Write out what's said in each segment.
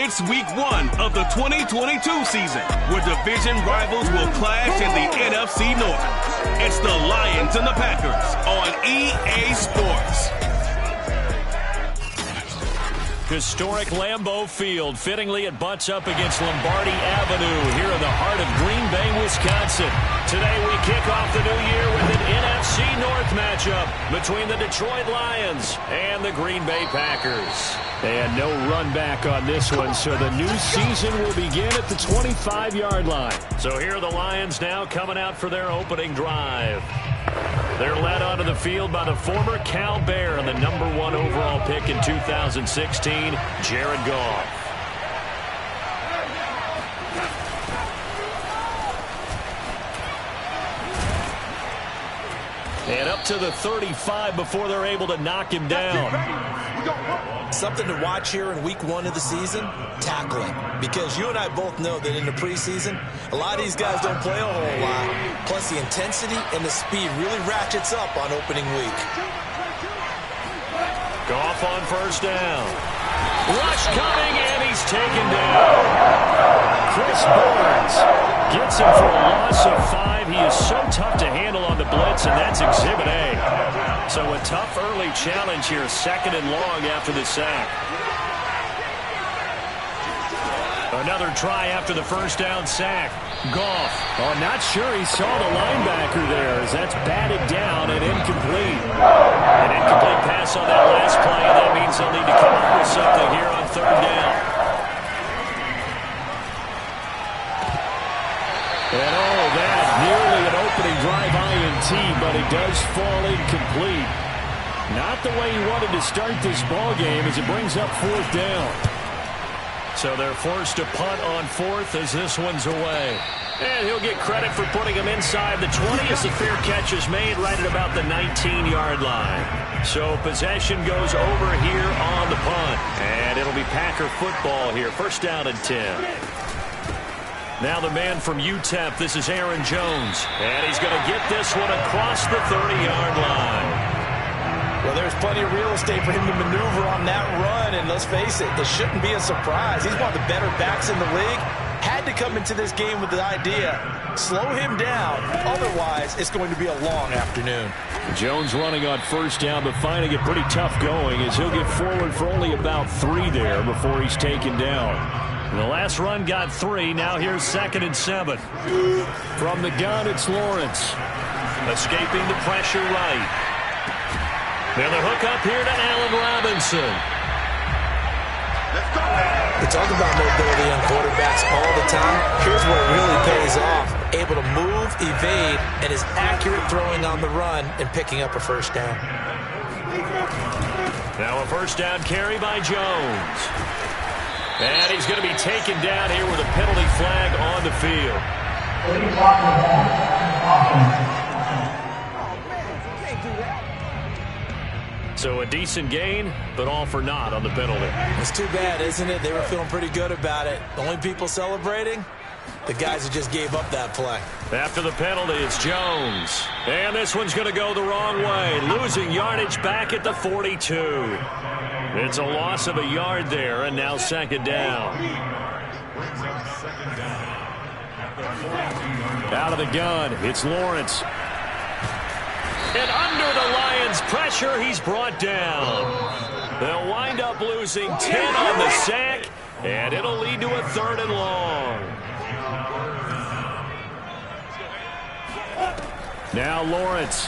It's week 1 of the 2022 season, where division rivals will clash in the NFC North. It's the Lions and the Packers on EA Sports. Historic Lambeau Field. Fittingly, it butts up against Lombardi Avenue here in the heart of Green Bay, Wisconsin. Today, we kick off the new year with an NFC North matchup between the Detroit Lions and the Green Bay Packers. And no run back on this one, so the new season will begin at the 25-yard line. So here are the Lions now coming out for their opening drive. They're led onto the field by the former Cal Bear and the #1 overall pick in 2016, Jared Goff. And up to the 35 before they're able to knock him down. Something to watch here in week 1 of the season, tackling. Because you and I both know that in the preseason, a lot of these guys don't play a whole lot. Plus the intensity and the speed really ratchets up on opening week. Goff on first down. Rush coming, and he's taken down. Chris Burns gets him for a loss of 5. He is so tough to handle on the blitz, and that's Exhibit A. So a tough early challenge here, 2nd and long after the sack. Another try after the first down sack. Goff. Oh, not sure he saw the linebacker there as that's batted down and incomplete. An incomplete pass on that last play, and that means they'll need to come up with something here on 3rd down. And oh, that nearly an opening drive INT, but it does fall incomplete. Not the way he wanted to start this ball game as it brings up 4th down. So they're forced to punt on 4th as this one's away. And he'll get credit for putting him inside the 20 as the fair catch is made right at about the 19-yard line. So possession goes over here on the punt. And it'll be Packer football here. 1st down and 10. Now the man from UTEP, this is Aaron Jones. And he's going to get this one across the 30-yard line. Well, there's plenty of real estate for him to maneuver on that run, and let's face it, it shouldn't be a surprise. He's one of the better backs in the league. Had to come into this game with the idea, slow him down, otherwise it's going to be a long afternoon. Jones running on 1st down, but finding it pretty tough going as he'll get forward for only about 3 there before he's taken down. The last run got 3, now here's 2nd and 7. From the gun, it's Lawrence. Escaping the pressure right. Then the hook up here to Allen Robinson. We talk about mobility on quarterbacks all the time. Here's where it really pays off. Able to move, evade, and is accurate throwing on the run and picking up a 1st down. Now a 1st down carry by Jones. And he's going to be taken down here with a penalty flag on the field. So a decent gain, but all for naught on the penalty. It's too bad, isn't it? They were feeling pretty good about it. The only people celebrating, the guys who just gave up that play. After the penalty, it's Jones. And this one's going to go the wrong way. Losing yardage back at the 42. It's a loss of a yard there, and now 2nd down. Out of the gun, it's Lawrence. And under the Lions' pressure, he's brought down. They'll wind up losing 10 on the sack, and it'll lead to a 3rd and long. Now Lawrence.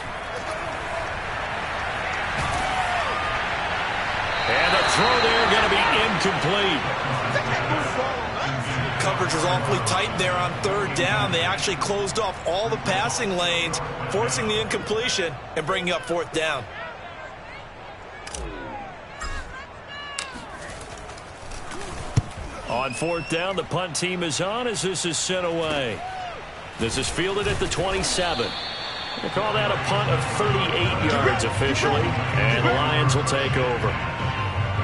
And the throw there going to be incomplete. Coverage was awfully tight there on 3rd down. They actually closed off all the passing lanes, forcing the incompletion and bringing up 4th down. On 4th down, the punt team is on as this is sent away. This is fielded at the 27. We'll call that a punt of 38 yards officially, and the Lions will take over.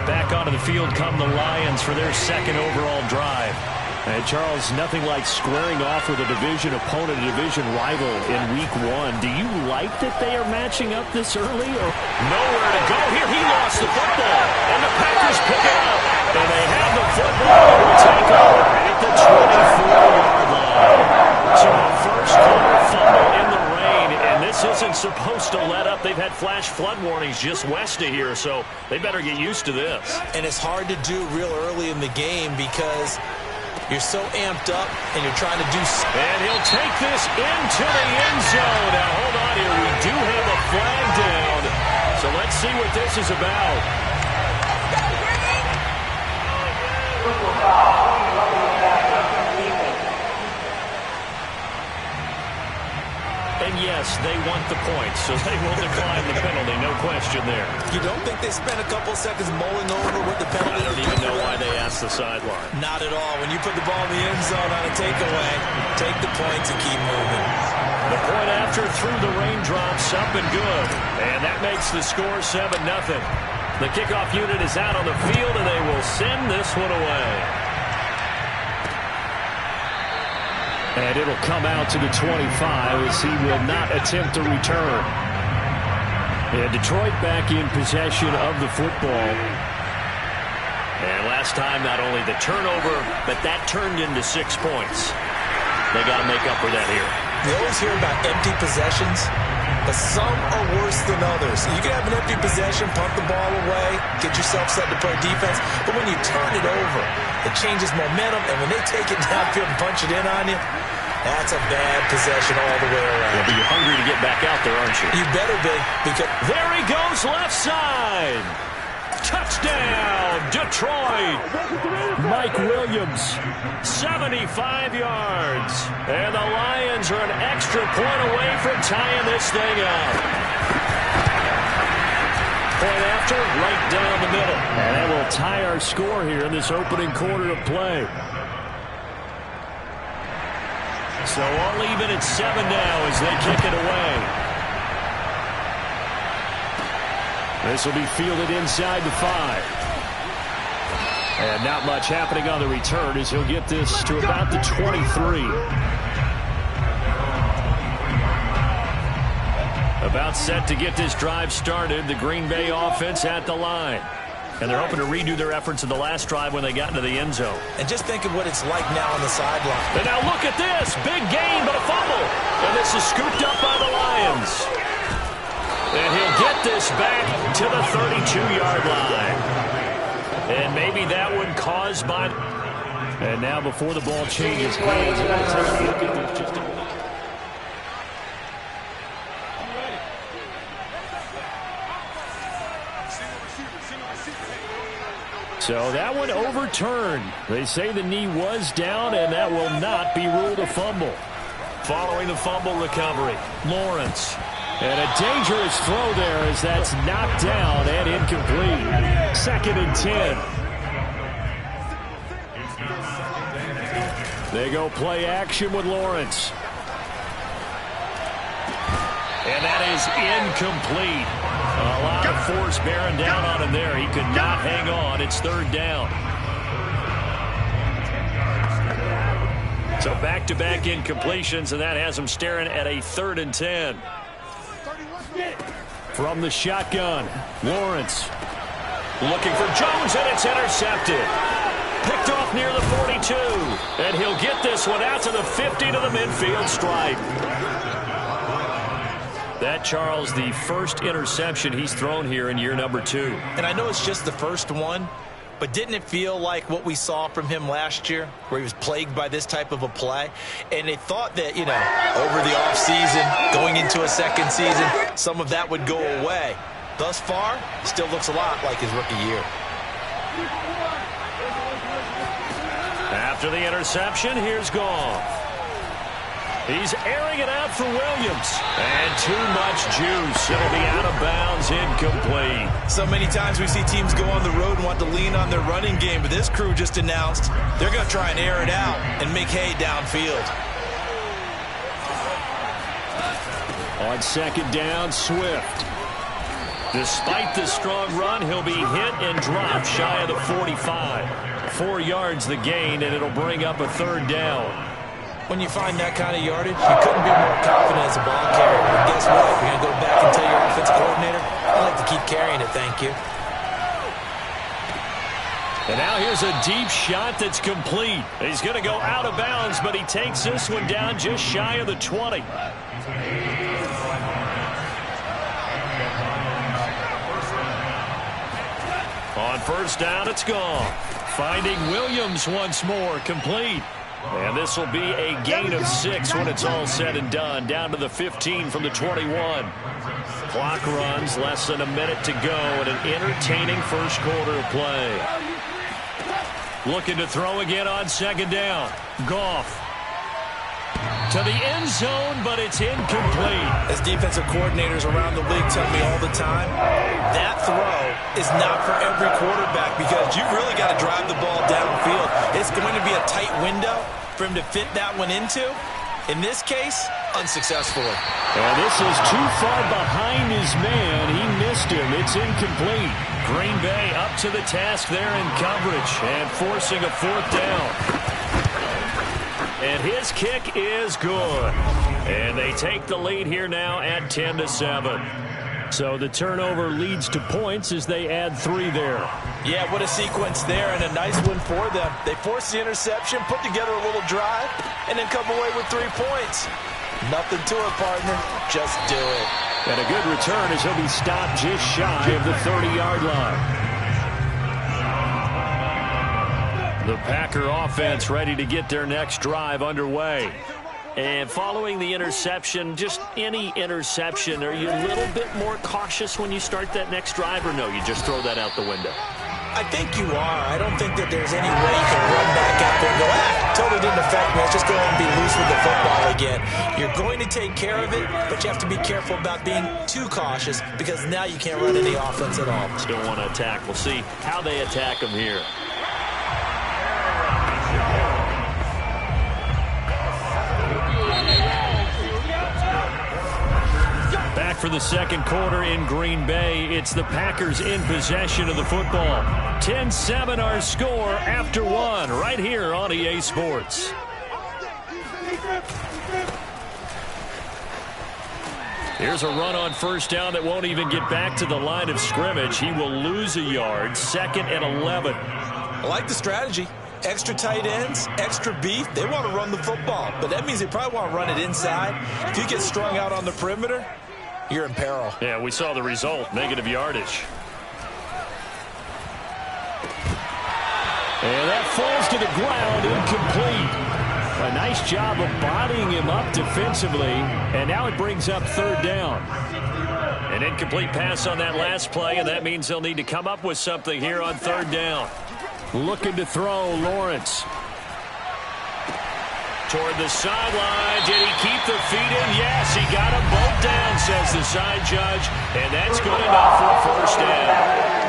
Back onto the field come the Lions for their 2nd overall drive. And Charles, nothing like squaring off with a division opponent, a division rival in week 1. Do you like that they are matching up this early? Or nowhere to go here. He lost the football, and the Packers pick it up. And they have the football and will take over at the 24-yard line. So a first-quarter fumble in the rain, and this isn't supposed to let up. They've had flash flood warnings just west of here, so they better get used to this. And it's hard to do real early in the game because you're so amped up and you're trying to do... And he'll take this into the end zone. Now, hold on here. We do have a flag down. So let's see what this is about. And yes, they want the points, so they will decline the penalty. No question there. You don't think they spent a couple seconds mulling over what the penalty... I don't even know why they asked the sideline. Not at all. When you put the ball in the end zone on a takeaway, take the points and keep moving. The point after through the raindrops, up and good. And that makes the score 7-0. The kickoff unit is out on the field, and they will send this one away. And it'll come out to the 25 as he will not attempt to return. And Detroit back in possession of the football. And last time, not only the turnover, but that turned into 6 points. They got to make up for that here. You always hear about empty possessions, but some are worse than others. You can have an empty possession, punt the ball away, get yourself set to play defense, but when you turn it over, it changes momentum, and when they take it downfield and punch it in on you, that's a bad possession all the way around. Well, but you're hungry to get back out there, aren't you? You better be, because... There he goes, left side. Touchdown, Detroit. Mike Williams, 75 yards. And the Lions are an extra point away from tying this thing up. Point after, right down the middle. And that will tie our score here in this opening quarter of play. So all even at 7 now as they kick it away. This will be fielded inside the 5. And not much happening on the return as he'll get this to about the 23. About set to get this drive started. The Green Bay offense at the line. And they're hoping to redo their efforts in the last drive when they got into the end zone. And just think of what it's like now on the sideline. And now look at this. Big gain, but a fumble. And this is scooped up by the Lions. And he'll get this back to the 32-yard line. And maybe that one caused by... And now before the ball changes hands, I'm going to take a look at this just a minute. So that one overturned. They say the knee was down, and that will not be ruled a fumble. Following the fumble recovery, Lawrence. And a dangerous throw there as that's knocked down and incomplete. 2nd and 10. They go play action with Lawrence. And that is incomplete. A lot of force bearing down on him there. He could not hang on. It's 3rd down. So back-to-back incompletions, and that has him staring at a 3rd and 10. From the shotgun, Lawrence looking for Jones, and it's intercepted. Picked off near the 42. And he'll get this one out to the 50 to the midfield stripe. That, Charles, the first interception he's thrown here in year number 2. And I know it's just the first one, but didn't it feel like what we saw from him last year, where he was plagued by this type of a play? And they thought that, you know, over the offseason, going into a second season, some of that would go away. Thus far, still looks a lot like his rookie year. After the interception, here's Goff. He's airing it out for Williams. And too much juice. It'll be out of bounds, incomplete. So many times we see teams go on the road and want to lean on their running game, but this crew just announced they're going to try and air it out and make hay downfield. On 2nd down, Swift. Despite the strong run, he'll be hit and dropped shy of the 45. 4 yards the gain, and it'll bring up a 3rd down. When you find that kind of yardage, you couldn't be more confident as a ball carrier. But guess what? You're going to go back and tell your offensive coordinator, I'd like to keep carrying it, thank you. And now here's a deep shot that's complete. He's going to go out of bounds, but he takes this one down just shy of the 20. On 1st down, it's gone. Finding Williams once more, complete. And this will be a gain of 6 when it's all said and done. Down to the 15 from the 21. Clock runs, less than a minute to go, and an entertaining first quarter of play. Looking to throw again on 2nd down. Goff to the end zone, but it's incomplete. As defensive coordinators around the league tell me all the time, that throw is not for every quarterback because you really got to drive the ball downfield. It's going to be a tight window for him to fit that one into. In this case, unsuccessfully. And this is too far behind his man. He missed him. It's incomplete. Green Bay up to the task there in coverage and forcing a 4th down. And his kick is good. And they take the lead here now at 10-7. So the turnover leads to points as they add 3 there. Yeah, what a sequence there and a nice one for them. They force the interception, put together a little drive, and then come away with 3 points. Nothing to it, partner. Just do it. And a good return as he'll be stopped just shy of the 30-yard line. The Packer offense ready to get their next drive underway. And following the interception, just any interception, are you a little bit more cautious when you start that next drive, or no, you just throw that out the window? I think you are. I don't think that there's any way you can run back out there and go, totally didn't affect me. Let's just go ahead and be loose with the football again. You're going to take care of it, but you have to be careful about being too cautious because now you can't run any offense at all. Still want to attack. We'll see how they attack them here. Back for the 2nd quarter in Green Bay. It's the Packers in possession of the football. 10-7 our score after 1 right here on EA Sports. Here's a run on 1st down that won't even get back to the line of scrimmage. He will lose a yard. 2nd and 11. I like the strategy. Extra tight ends, extra beef. They want to run the football, but that means they probably want to run it inside. If you get strung out on the perimeter, you're in peril. Yeah, we saw the result, negative yardage. And that falls to the ground, incomplete. A nice job of bodying him up defensively, and now it brings up 3rd down. An incomplete pass on that last play, and that means they'll need to come up with something here on 3rd down. Looking to throw, Lawrence. Toward the sideline. Did he keep the feet in? Yes, he got them both down, says the side judge. And that's good enough for a 1st down.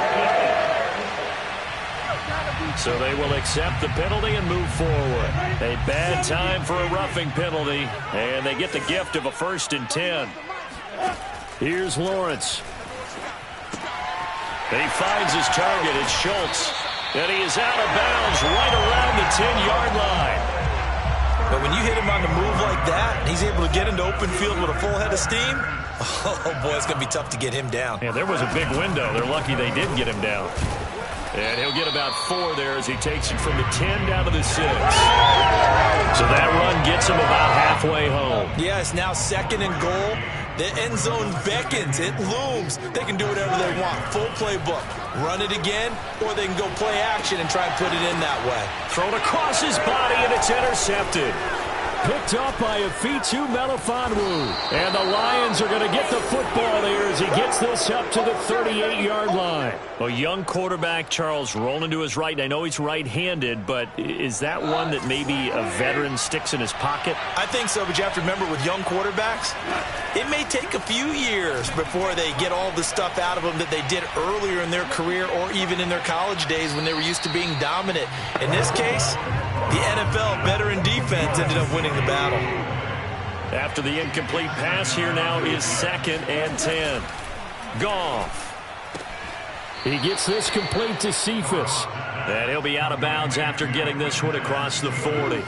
So they will accept the penalty and move forward. A bad time for a roughing penalty. And they get the gift of a 1st and 10. Here's Lawrence. And he finds his target. It's Schultz. And he is out of bounds right around the 10-yard line. But when you hit him on the move like that, he's able to get into open field with a full head of steam. Oh, boy, it's going to be tough to get him down. Yeah, there was a big window. They're lucky they did get him down. And he'll get about 4 there as he takes it from the 10 down to the 6. So that run gets him about halfway home. Yeah, it's now 2nd and goal. The end zone beckons. It looms. They can do whatever they want. Full playbook. Run it again, or they can go play action and try and put it in that way. Thrown across his body, and it's intercepted. Picked up by Afitu Melifonwu. And the Lions are going to get the football here as he gets this up to the 38-yard line. A young quarterback, Charles, rolling to his right. I know he's right-handed, but is that one that maybe a veteran sticks in his pocket? I think so, but you have to remember with young quarterbacks, it may take a few years before they get all the stuff out of them that they did earlier in their career or even in their college days when they were used to being dominant. In this case, the NFL veteran defense ended up winning the battle. After the incomplete pass, here now is 2nd and 10. Goff. He gets this complete to Cephas. And he'll be out of bounds after getting this one across the 40.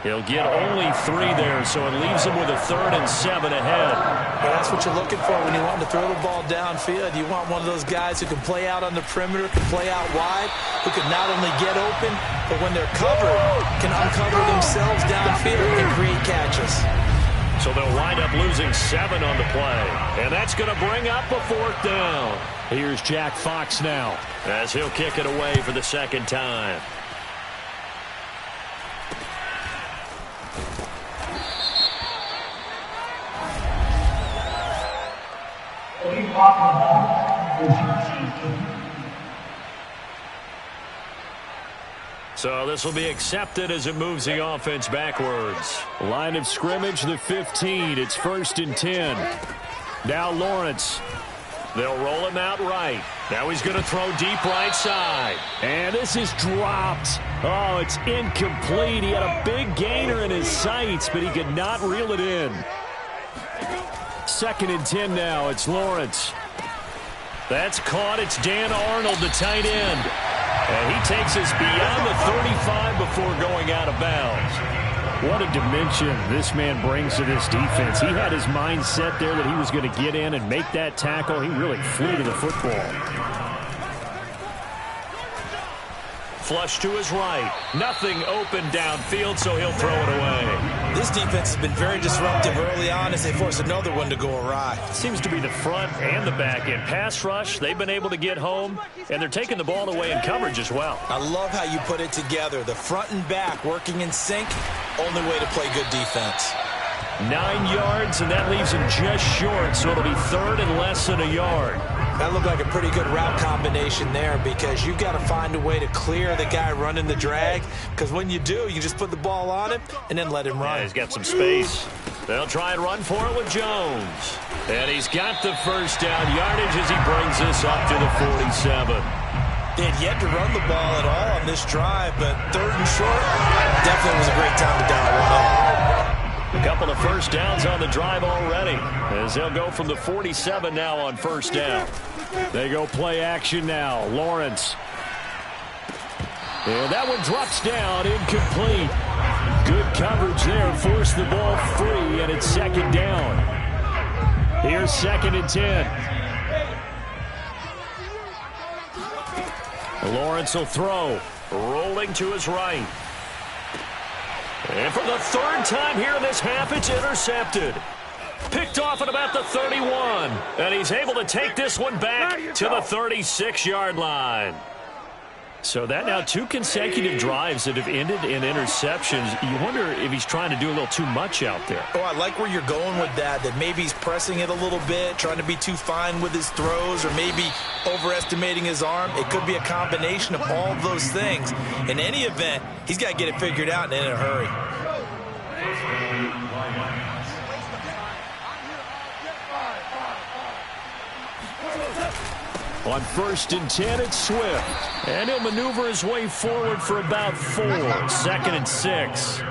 He'll get only 3 there, so it leaves him with a 3rd and 7 ahead. Well, that's what you're looking for when you want to throw the ball downfield. You want one of those guys who can play out on the perimeter, can play out wide, who can not only get open, but when they're covered, can uncover themselves downfield and create catches. So they'll wind up losing 7 on the play. And that's going to bring up a 4th down. Here's Jack Fox now, as he'll kick it away for the 2nd time. So this will be accepted as it moves the offense backwards. Line of scrimmage, the 15. It's 1st and 10. Now Lawrence. They'll roll him out right. Now he's going to throw deep right side. And this is dropped. Oh, it's incomplete. He had a big gainer in his sights, but he could not reel it in. 2nd and 10 now. It's Lawrence. That's caught. It's Dan Arnold, the tight end. And he takes us beyond the 35 before going out of bounds. What a dimension this man brings to this defense. He had his mind set there that he was going to get in and make that tackle. He really flew to the football. Flush to his right. Nothing open downfield, so he'll throw it away. This defense has been very disruptive early on as they force another one to go awry. Seems to be the front and the back end. Pass rush, they've been able to get home, and they're taking the ball away in coverage as well. I love how you put it together. The front and back working in sync, only way to play good defense. 9 yards, and that leaves him just short, so it'll be 3rd and less than a yard. That looked like a pretty good route combination there because you've got to find a way to clear the guy running the drag, because when you do, you just put the ball on him and then let him run. Yeah, he's got some space. They'll try and run for it with Jones. And he's got the 1st down yardage as he brings this up to the 47. They had yet to run the ball at all on this drive, but 3rd and short, definitely was a great time to dial one up. A couple of 1st downs on the drive already, as they'll go from the 47 now on 1st down. They go play action now. Lawrence. And that one drops down, incomplete. Good coverage there, forced the ball free, and it's 2nd down. Here's 2nd and 10. Lawrence will throw, rolling to his right. And for the 3rd time here in this half, it's intercepted. Picked off at about the 31. And he's able to take this one back to the 36-yard line. So that now 2 consecutive drives that have ended in interceptions. You wonder if he's trying to do a little too much out there. Oh, I like where you're going with that maybe he's pressing it a little bit, trying to be too fine with his throws, or maybe overestimating his arm. It could be a combination of all of those things. In any event, he's got to get it figured out and in a hurry. On 1st and 10, it's Swift. And he'll maneuver his way forward for about 4. 2nd and 6.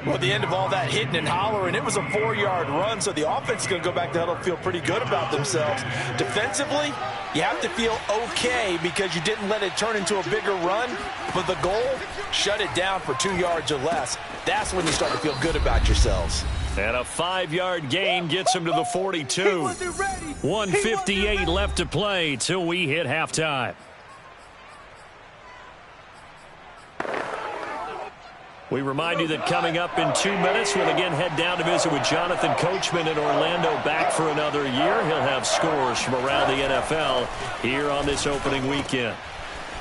Well, at the end of all that hitting and hollering, it was a 4-yard run, so the offense is going to go back to huddle and feel pretty good about themselves. Defensively, you have to feel okay because you didn't let it turn into a bigger run, but the goal, shut it down for 2 yards or less. That's when you start to feel good about yourselves. And a 5-yard gain gets him to the 42. 1:58 left to play till we hit halftime. We remind you that coming up in 2 minutes, we'll again head down to visit with Jonathan Coachman in Orlando, back for another year. He'll have scores from around the NFL here on this opening weekend.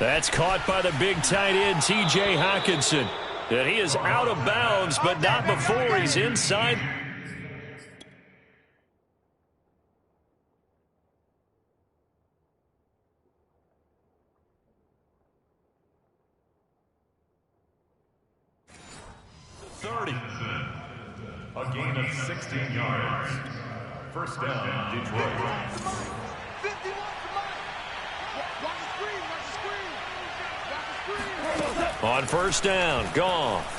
That's caught by the big tight end, T.J. Hockenson. And he is out of bounds, but not before he's inside. A gain of 16 yards. 1st down, Detroit. On 1st down, Goff.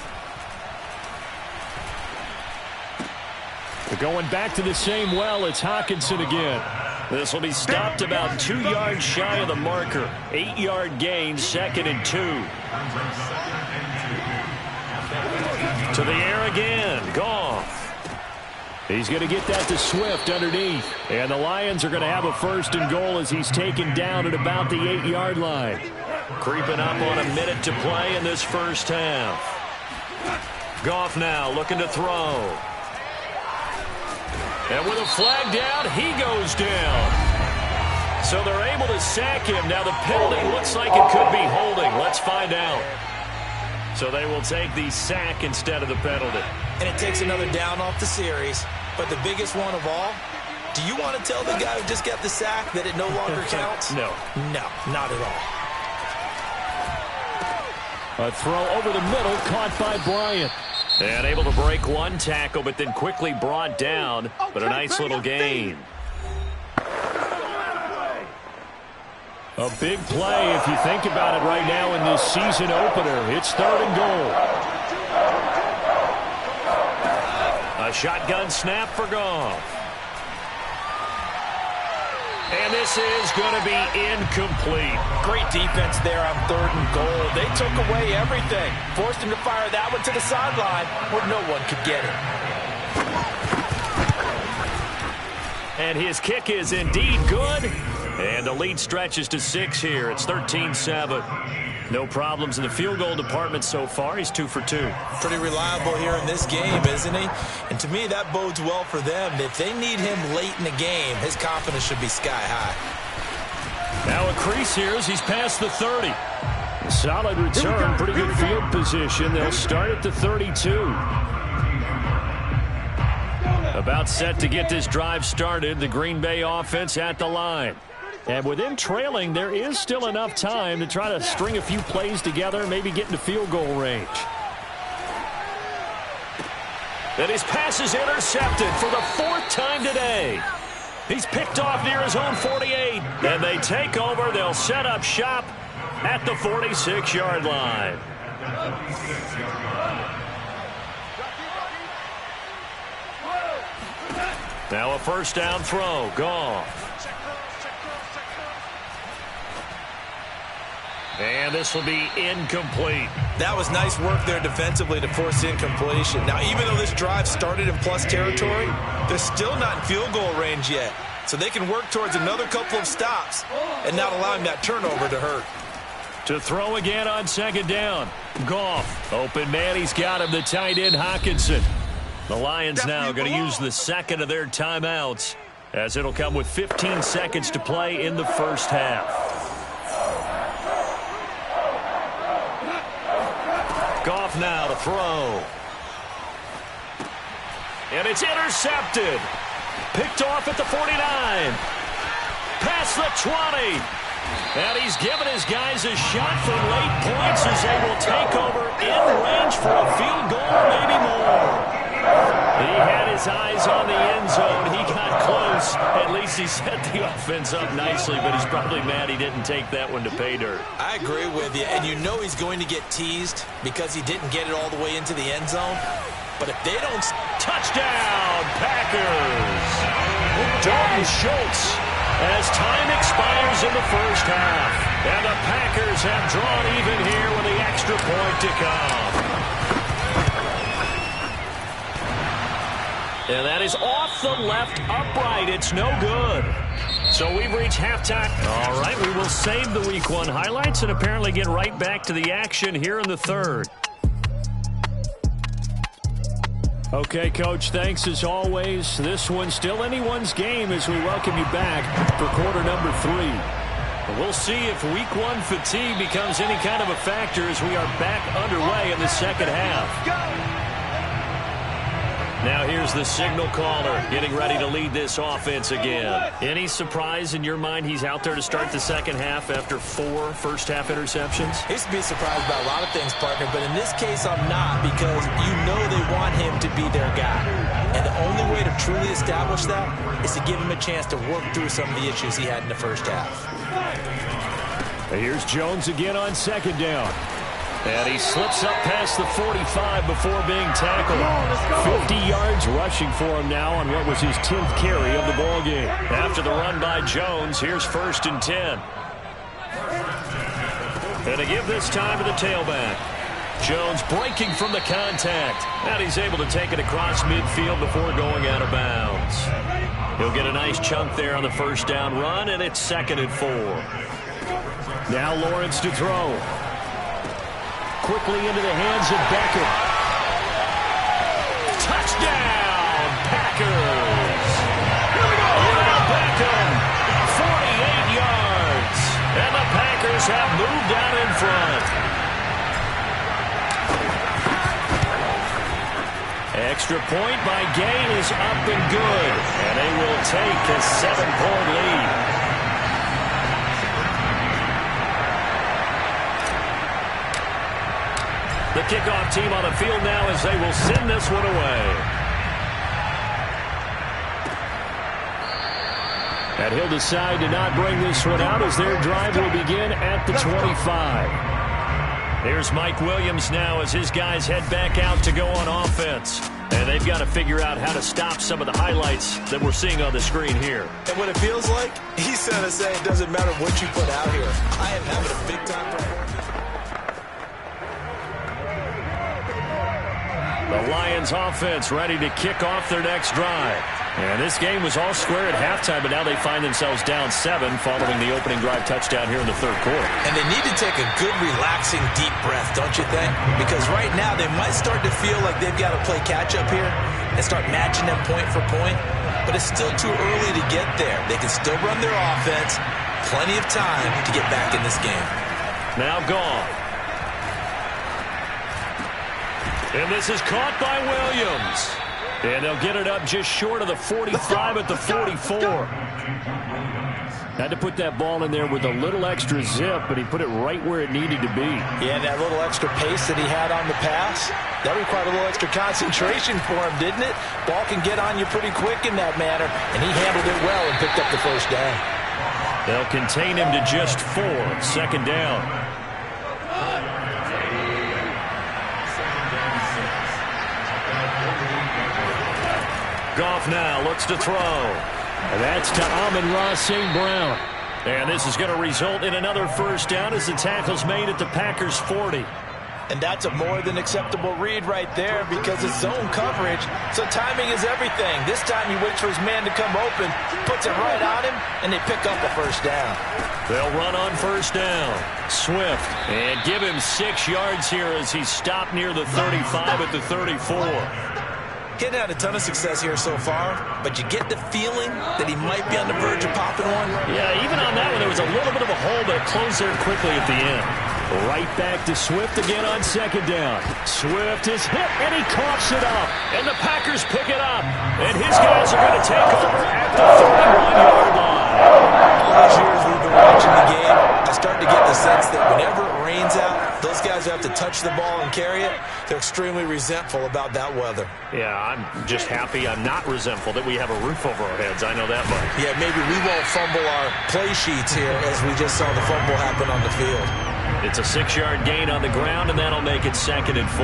They're going back to the same well. It's Hockenson again. This will be stopped about 2 yards shy of the marker. 8-yard gain, 2nd and 2. To the air again. Goff. He's going to get that to Swift underneath. And the Lions are going to have a 1st and goal as he's taken down at about the 8-yard line. Creeping up on a minute to play in this first half. Goff now looking to throw. And with a flag down, he goes down. So they're able to sack him. Now the penalty looks like it could be holding. Let's find out. So they will take the sack instead of the penalty. And it takes another down off the series. But the biggest one of all, do you want to tell the guy who just got the sack that it no longer counts? No. No, not at all. A throw over the middle, caught by Bryant. And able to break one tackle, but then quickly brought down. But a nice little gain. A big play if you think about it right now in this season opener. It's 3rd and goal. A shotgun snap for Goff. And this is going to be incomplete. Great defense there on 3rd and goal. They took away everything. Forced him to fire that one to the sideline where no one could get it. And his kick is indeed good. And the lead stretches to 6 here. It's 13-7. No problems in the field goal department so far. He's 2 for 2. Pretty reliable here in this game, isn't he? And to me, that bodes well for them. If they need him late in the game, his confidence should be sky high. Now a crease here as he's past the 30. Solid return, pretty good field position. They'll start at the 32. About set to get this drive started. The Green Bay offense at the line. And with them trailing, there is still enough time to try to string a few plays together, maybe get into field goal range. And his pass is intercepted for the 4th time today. He's picked off near his own 48. And they take over. They'll set up shop at the 46-yard line. Now a 1st down throw. Goff. And this will be incomplete. That was nice work there defensively to force incompletion. Now, even though this drive started in plus territory, they're still not in field goal range yet. So they can work towards another couple of stops and not allowing that turnover to hurt. To throw again on 2nd down. Goff. Open man, he's got him, the tight end Hockenson. The Lions now going to use the 2nd of their timeouts as it'll come with 15 seconds to play in the first half. Goff now to throw. And it's intercepted. Picked off at the 49. Past the 20. And he's given his guys a shot for late points as they will take over in range for a field goal, maybe more. He had his eyes on the end zone. He got close. At least he set the offense up nicely, but he's probably mad he didn't take that one to pay dirt. I agree with you, and you know he's going to get teased because he didn't get it all the way into the end zone. But if they don't... Touchdown, Packers! Dalton Schultz as time expires in the first half. And the Packers have drawn even here with the extra point to come. And that is off the left upright. It's no good. So we've reached halftime. All right, we will save the Week 1 highlights and apparently get right back to the action here in the 3rd. Okay, Coach, thanks as always. This one's still anyone's game as we welcome you back for quarter number 3. We'll see if Week 1 fatigue becomes any kind of a factor as we are back underway in the second half. Now here's the signal caller getting ready to lead this offense again. Any surprise in your mind he's out there to start the second half after 4 first-half interceptions? I used to be surprised by a lot of things, partner, but in this case I'm not because you know they want him to be their guy. And the only way to truly establish that is to give him a chance to work through some of the issues he had in the first half. Here's Jones again on 2nd down. And he slips up past the 45 before being tackled. 50 yards rushing for him now on what was his 10th carry of the ball game. After the run by Jones, here's 1st and 10. And to give this time to the tailback. Jones breaking from the contact. And he's able to take it across midfield before going out of bounds. He'll get a nice chunk there on the 1st down run, and it's 2nd and 4. Now Lawrence to throw. Quickly into the hands of Beckham. Touchdown, Packers! Here we go! Beckham, 48 yards. And the Packers have moved out in front. Extra point by Gain is up and good. And they will take a 7-point lead. The kickoff team on the field now as they will send this one away. And he'll decide to not bring this one out as their drive will begin at the 25. Here's Mike Williams now as his guys head back out to go on offense. And they've got to figure out how to stop some of the highlights that we're seeing on the screen here. And what it feels like, he's going to say it doesn't matter what you put out here. I am having a big-time performance. The Lions offense ready to kick off their next drive. And this game was all square at halftime, but now they find themselves down 7 following the opening drive touchdown here in the 3rd quarter. And they need to take a good, relaxing, deep breath, don't you think? Because right now they might start to feel like they've got to play catch-up here and start matching them point for point. But it's still too early to get there. They can still run their offense. Plenty of time to get back in this game. Now gone. And this is caught by Williams. And they'll get it up just short of the 45 at the 44. Had to put that ball in there with a little extra zip, but he put it right where it needed to be. Yeah, and that little extra pace that he had on the pass, that required a little extra concentration for him, didn't it? Ball can get on you pretty quick in that manner, and he handled it well and picked up the 1st down. They'll contain him to just 4, 2nd down. Goff now looks to throw. And that's to Amon-Ra St. Brown. And this is going to result in another 1st down as the tackle's made at the Packers' 40. And that's a more than acceptable read right there because it's zone coverage, so timing is everything. This time he waits for his man to come open, puts it right on him, and they pick up a 1st down. They'll run on 1st down. Swift. And give him 6 yards here as he's stopped near the 35 at the 34. He's had a ton of success here so far, but you get the feeling that he might be on the verge of popping one. Yeah, even on that one, there was a little bit of a hole, but it closed there quickly at the end. Right back to Swift again on 2nd down. Swift is hit, and he coughs it up. And the Packers pick it up. And his guys are going to take over at the 31-yard line. All these years we've been watching the game, I start to get the sense that whenever it rains out, those guys who have to touch the ball and carry it, they're extremely resentful about that weather. Yeah, I'm just happy I'm not resentful that we have a roof over our heads. I know that much. Yeah, maybe we won't fumble our play sheets here as we just saw the fumble happen on the field. It's a 6-yard gain on the ground, and that'll make it 2nd and 4.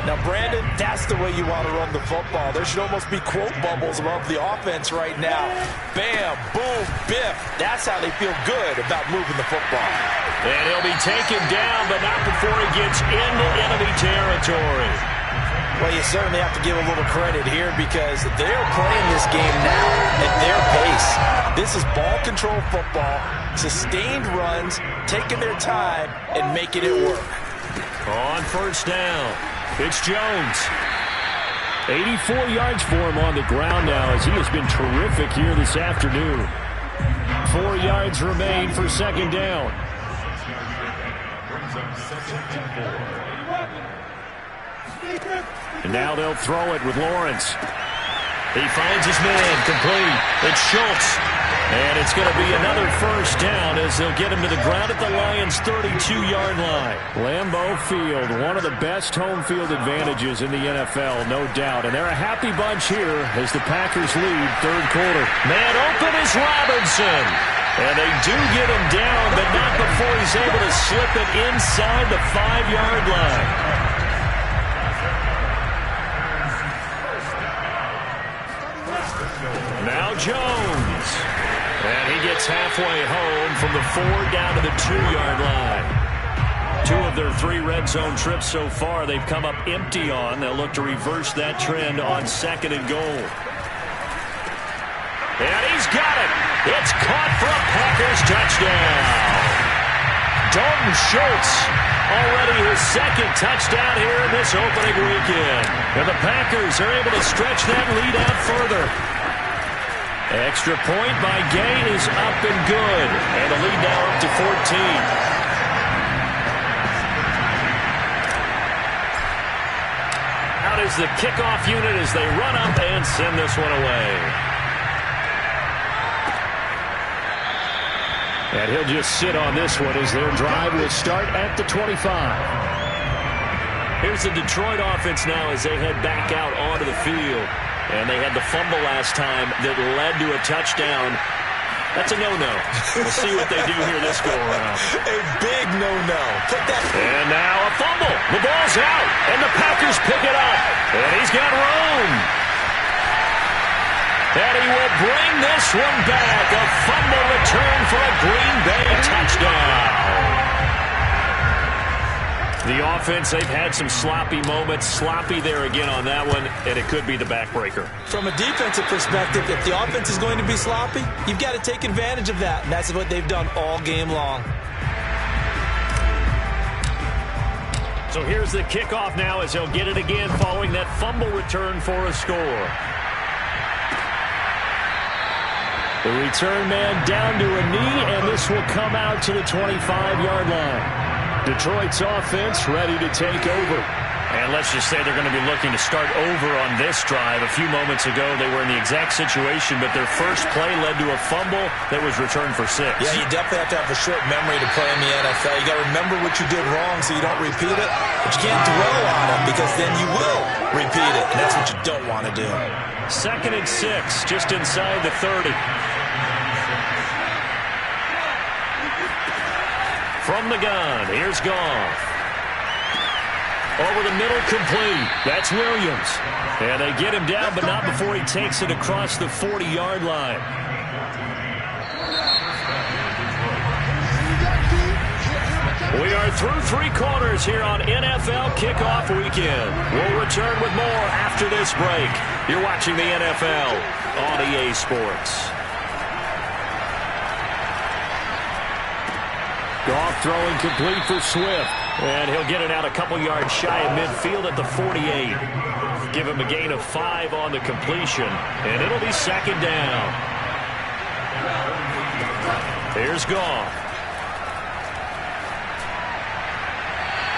Now, Brandon, that's the way you want to run the football. There should almost be quote bubbles above the offense right now. Bam, boom, biff. That's how they feel good about moving the football. And he'll be taken down, but not before he gets into enemy territory. Well, you certainly have to give a little credit here because they're playing this game now at their pace. This is ball control football, sustained runs, taking their time and making it work. On 1st down, it's Jones. 84 yards for him on the ground now as he has been terrific here this afternoon. 4 yards remain for 2nd down. And now they'll throw it with Lawrence. He finds his man, complete. It's Schultz. And it's going to be another 1st down as they'll get him to the ground at the Lions' 32-yard line. Lambeau Field, one of the best home field advantages in the NFL, no doubt. And they're a happy bunch here as the Packers lead 3rd quarter. Man open is Robinson. And they do get him down, but not before he's able to slip it inside the 5-yard line. Now Jones. And he gets halfway home from the 4 down to the 2-yard line. 2 of their 3 red zone trips so far they've come up empty on. They'll look to reverse that trend on 2nd and goal. And he's got it. It's caught for a Packers touchdown. Dalton Schultz, already his 2nd touchdown here in this opening weekend. And the Packers are able to stretch that lead out further. Extra point by Gay is up and good. And the lead now up to 14. Out is the kickoff unit as they run up and send this one away. And he'll just sit on this one as their drive will start at the 25. Here's the Detroit offense now as they head back out onto the field. And they had the fumble last time that led to a touchdown. That's a no-no. We'll see what they do here this go-around. A big no-no. And now a fumble. The ball's out, and the Packers pick it up. And he's got room. And he will bring this one back. A fumble return for a Green Bay touchdown. The offense, they've had some sloppy moments. Sloppy there again on that one, and it could be the backbreaker. From a defensive perspective, if the offense is going to be sloppy, you've got to take advantage of that. And that's what they've done all game long. So here's the kickoff now as he'll get it again following that fumble return for a score. The return man down to a knee, and this will come out to the 25-yard line. Detroit's offense ready to take over. And let's just say they're going to be looking to start over on this drive. A few moments ago, they were in the exact situation, but their first play led to a fumble that was returned for 6. Yeah, you definitely have to have a short memory to play in the NFL. You got to remember what you did wrong so you don't repeat it, but you can't dwell on it because then you will repeat it, and that's what you don't want to do. 2nd and 6, just inside the 30. From the gun, here's Goff. Over the middle, complete. That's Williams. And they get him down, but not before he takes it across the 40-yard line. We are through 3 quarters here on NFL Kickoff Weekend. We'll return with more after this break. You're watching the NFL on EA Sports. Goff throwing complete for Swift. And he'll get it out a couple yards shy of midfield at the 48. Give him a gain of 5 on the completion. And it'll be 2nd down. Here's Goff.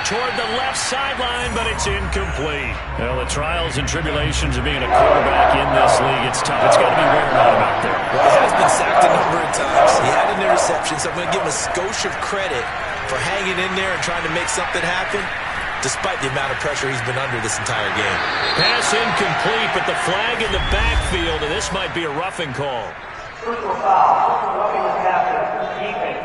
Toward the left sideline, but it's incomplete. Well, the trials and tribulations of being a quarterback in this league, it's tough. It's got to be wearing on him out there. Well, he has been sacked a number of times. He had an interception, so I'm going to give him a skosh of credit for hanging in there and trying to make something happen, despite the amount of pressure he's been under this entire game. Pass incomplete, but the flag in the backfield, and this might be a roughing call. Personal foul. Roughing the passer. Defense.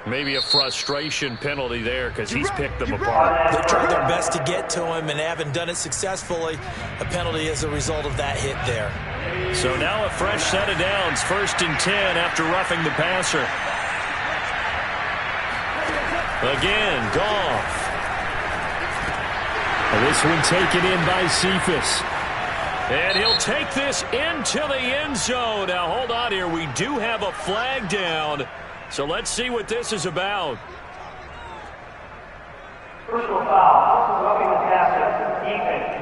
Maybe a frustration penalty there because he's picked them apart. They tried their best to get to him and haven't done it successfully. A penalty as a result of that hit there. So now a fresh set of downs. 1st and 10 after roughing the passer. Again, Goff. This one taken in by Cephas. And he'll take this into the end zone. Now, hold on here. We do have a flag down. So let's see what this is about. Personal foul. Roughing the passer. Defense.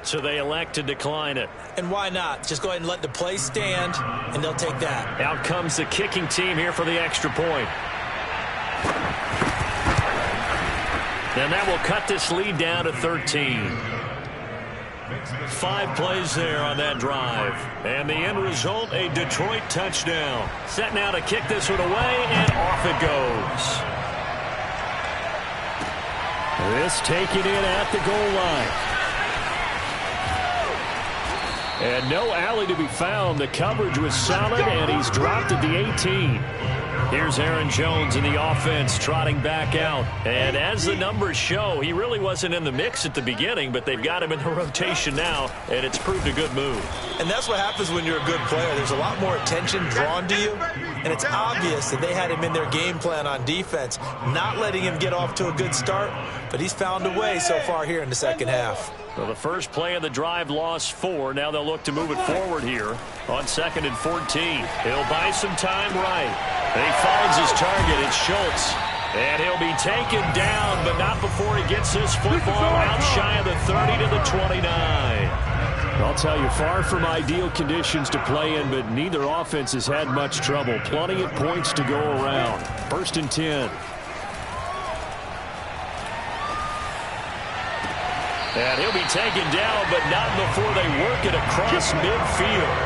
So they elect to decline it. And why not? Just go ahead and let the play stand, and they'll take that. Out comes the kicking team here for the extra point. And that will cut this lead down to 13. 5 plays there on that drive. And the end result, a Detroit touchdown. Set now to kick this one away, and off it goes. This taken in at the goal line. And no alley to be found. The coverage was solid, and he's dropped at the 18. Here's Aaron Jones in the offense trotting back out. And as the numbers show, he really wasn't in the mix at the beginning, but they've got him in the rotation now, and it's proved a good move. And that's what happens when you're a good player. There's a lot more attention drawn to you, and it's obvious that they had him in their game plan on defense, not letting him get off to a good start, but he's found a way so far here in the second half. Well, the first play of the drive lost 4. Now they'll look to move it forward here on 2nd and 14. He'll buy some time right. And he finds his target. It's Schultz. And he'll be taken down, but not before he gets this football out shy of the 30 to the 29. I'll tell you, far from ideal conditions to play in, but neither offense has had much trouble. Plenty of points to go around. 1st and 10. And he'll be taken down, but not before they work it across midfield.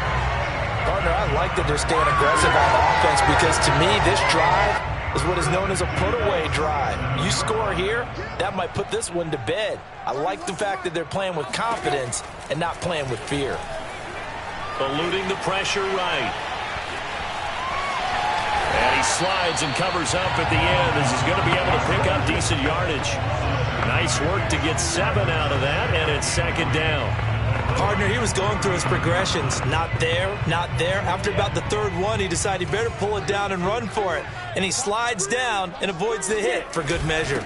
Partner, I like that they're staying aggressive on offense because to me, this drive is what is known as a put-away drive. You score here, that might put this one to bed. I like the fact that they're playing with confidence and not playing with fear. Eluding the pressure right. And he slides and covers up at the end as he's going to be able to pick up decent yardage. Nice work to get 7 out of that, and it's 2nd down. Partner, he was going through his progressions. Not there, not there. After about the 3rd one, he decided he better pull it down and run for it. And he slides down and avoids the hit for good measure.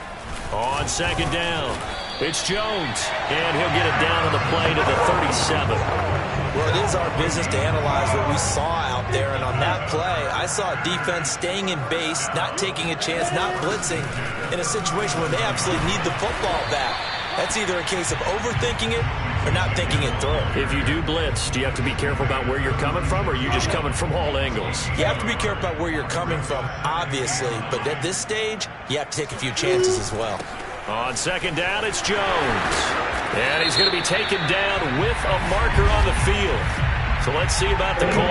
On 2nd down, it's Jones. And he'll get it down on the play to the 37. Well, it is our business to analyze what we saw out there. And on that play, I saw a defense staying in base, not taking a chance, not blitzing in a situation where they absolutely need the football back. That's either a case of overthinking it or not thinking it through. If you do blitz, do you have to be careful about where you're coming from, or are you just coming from all angles? You have to be careful about where you're coming from, obviously. But at this stage, you have to take a few chances as well. On 2nd down, it's Jones. And he's going to be taken down with a marker on the field. So let's see about the call.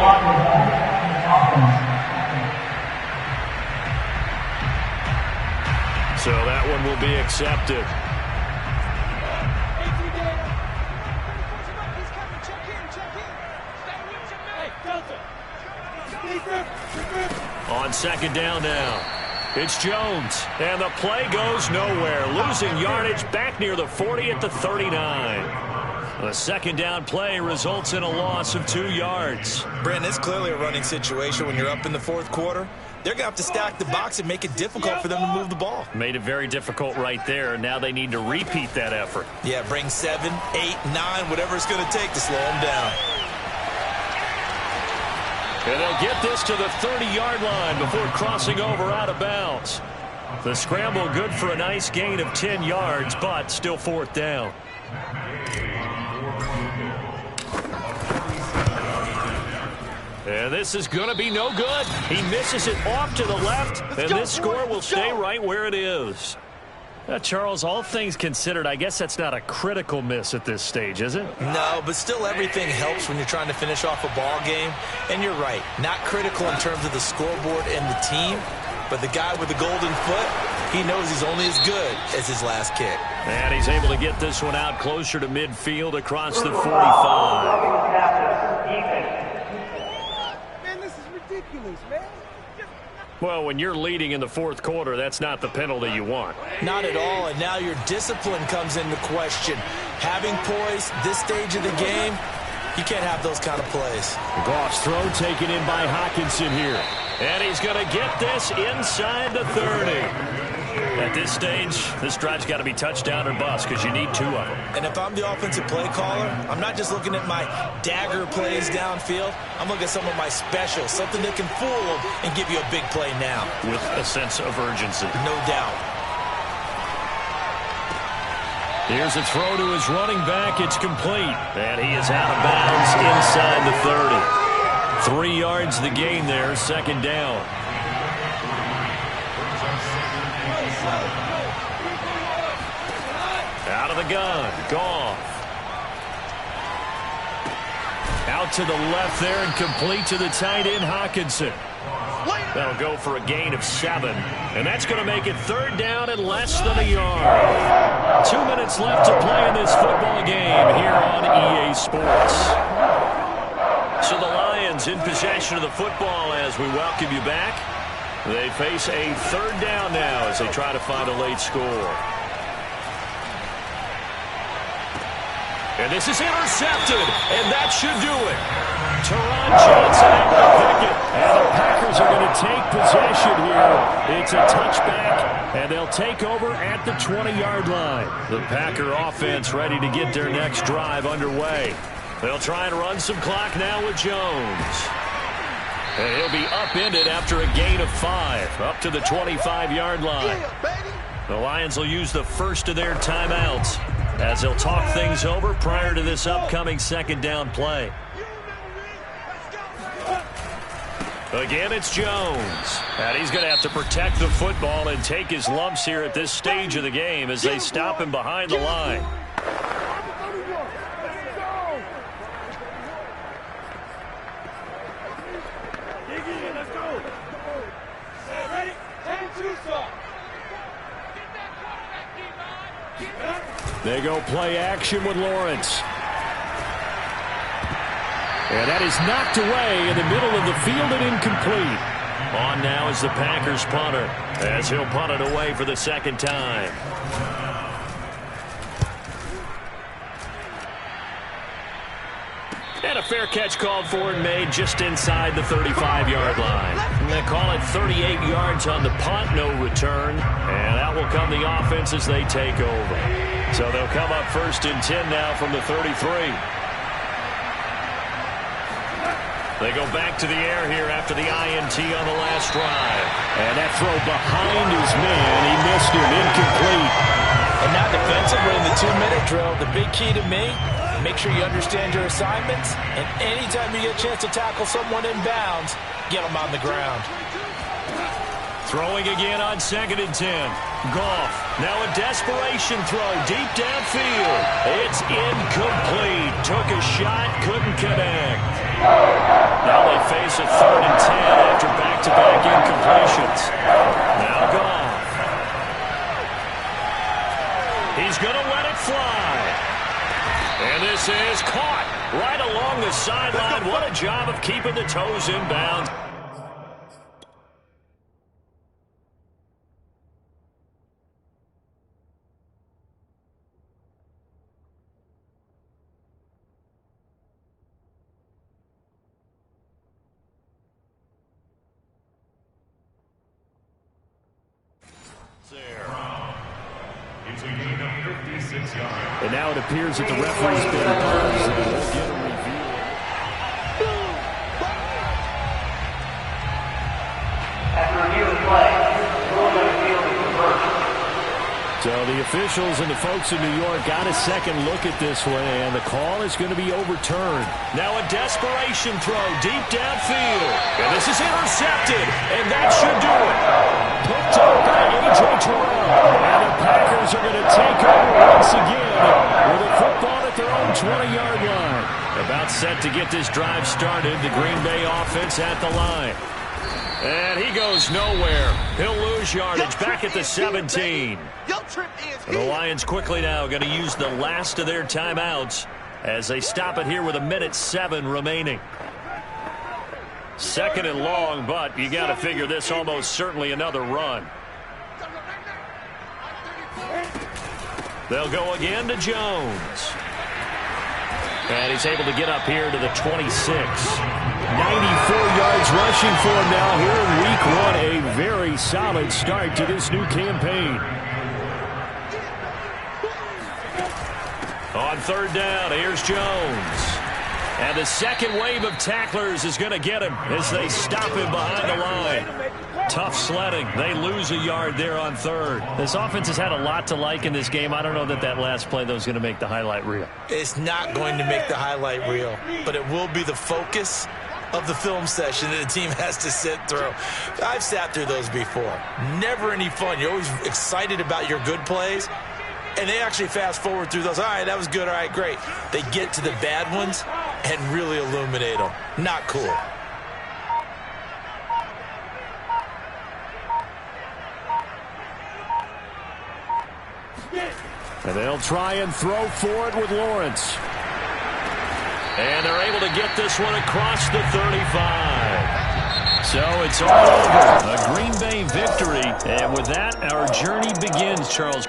So that one will be accepted. On 2nd down now. It's Jones, and the play goes nowhere. Losing yardage back near the 40 at the 39. The 2nd down play results in a loss of 2 yards. Brent, it's clearly a running situation when you're up in the 4th quarter. They're going to have to stack the box and make it difficult for them to move the ball. Made it very difficult right there. Now they need to repeat that effort. Yeah, bring 7, 8, 9, whatever it's going to take to slow them down. And they'll get this to the 30-yard line before crossing over out of bounds. The scramble good for a nice gain of 10 yards, but still 4th down. And this is going to be no good. He misses it off to the left, and this score will stay right where it is. Charles, all things considered, I guess that's not a critical miss at this stage, is it? No, but still everything helps when you're trying to finish off a ball game. And you're right, not critical in terms of the scoreboard and the team, but the guy with the golden foot, he knows he's only as good as his last kick. And he's able to get this one out closer to midfield across the 45. Man, this is ridiculous, man. Well, when you're leading in the 4th quarter, that's not the penalty you want. Not at all, and now your discipline comes into question. Having poise this stage of the game, you can't have those kind of plays. Goff's throw taken in by Hockenson here. And he's going to get this inside the 30. At this stage, this drive's got to be touchdown or bust because you need 2 of them. And if I'm the offensive play caller, I'm not just looking at my dagger plays downfield. I'm looking at some of my specials, something that can fool them and give you a big play now. With a sense of urgency. No doubt. Here's a throw to his running back. It's complete. And he is out of bounds inside the 30. 3 yards the gain there, 2nd down. Out of the gun, Goff. Out to the left there and complete to the tight end, Hockenson. That'll go for a gain of 7. And that's going to make it 3rd down and less than a yard. 2 minutes left to play in this football game here on EA Sports. Lions in possession of the football as we welcome you back. They face a third down now as they try to find a late score. And this is intercepted, and that should do it. Teron Johnson able to pick it, and the Packers are going to take possession here. It's a touchback, and they'll take over at the 20-yard line. The Packer offense ready to get their next drive underway. They'll try and run some clock now with Jones. And he'll be upended after a gain of 5, up to the 25-yard line. The Lions will use the first of their timeouts as they'll talk things over prior to this upcoming second down play. Again, it's Jones. And he's going to have to protect the football and take his lumps here at this stage of the game as they stop him behind the line. They go play action with Lawrence. And that is knocked away in the middle of the field and incomplete. On now is the Packers punter as he'll punt it away for the second time. And a fair catch called for and made just inside the 35-yard line. And they call it 38 yards on the punt, no return. And that will come the offense as they take over. So they'll come up 1st and 10 now from the 33. They go back to the air here after the INT on the last drive. And that throw behind his man. He missed him. Incomplete. And now defensive, we're in the 2-minute drill. The big key to me, make sure you understand your assignments. And anytime you get a chance to tackle someone in bounds, get them on the ground. Throwing again on 2nd and 10. Goff. Now a desperation throw deep downfield. It's incomplete. Took a shot, couldn't connect. Now they face a 3rd and 10 after back-to-back incompletions. Now Goff. He's going to let it fly. And this is caught right along the sideline. What a job of keeping the toes in bounds. And now it appears that the referee's been buzzed and we'll get a review. After review of play, rule on the field is reversed. So the officials and the folks in New York got a second look at this one, and the call is going to be overturned. Now a desperation throw deep downfield. And this is intercepted, and that should do it. Picked up by A.J. Terrell. And the Packers are going to take over once again with a football at their own 20-yard line. About set to get this drive started, the Green Bay offense at the line. And he goes nowhere. He'll lose yardage back at the 17. And the Lions quickly now going to use the last of their timeouts as they stop it here with 1:07 remaining. 2nd and long, but you got to figure this almost certainly another run. They'll go again to Jones. And he's able to get up here to the 26. 94 yards rushing for him now here in week 1. A very solid start to this new campaign. On 3rd down, here's Jones. And the second wave of tacklers is going to get him as they stop him behind the line. Tough sledding. They lose a yard there on 3rd. This offense has had a lot to like in this game. I don't know that last play, though, is going to make the highlight reel. It's not going to make the highlight reel, but it will be the focus of the film session that the team has to sit through. I've sat through those before. Never any fun. You're always excited about your good plays, and they actually fast forward through those. All right, that was good. All right, great. They get to the bad ones and really illuminate them. Not cool. And they'll try and throw for it with Lawrence. And they're able to get this one across the 35. So it's all over. A Green Bay victory. And with that, our journey begins, Charles.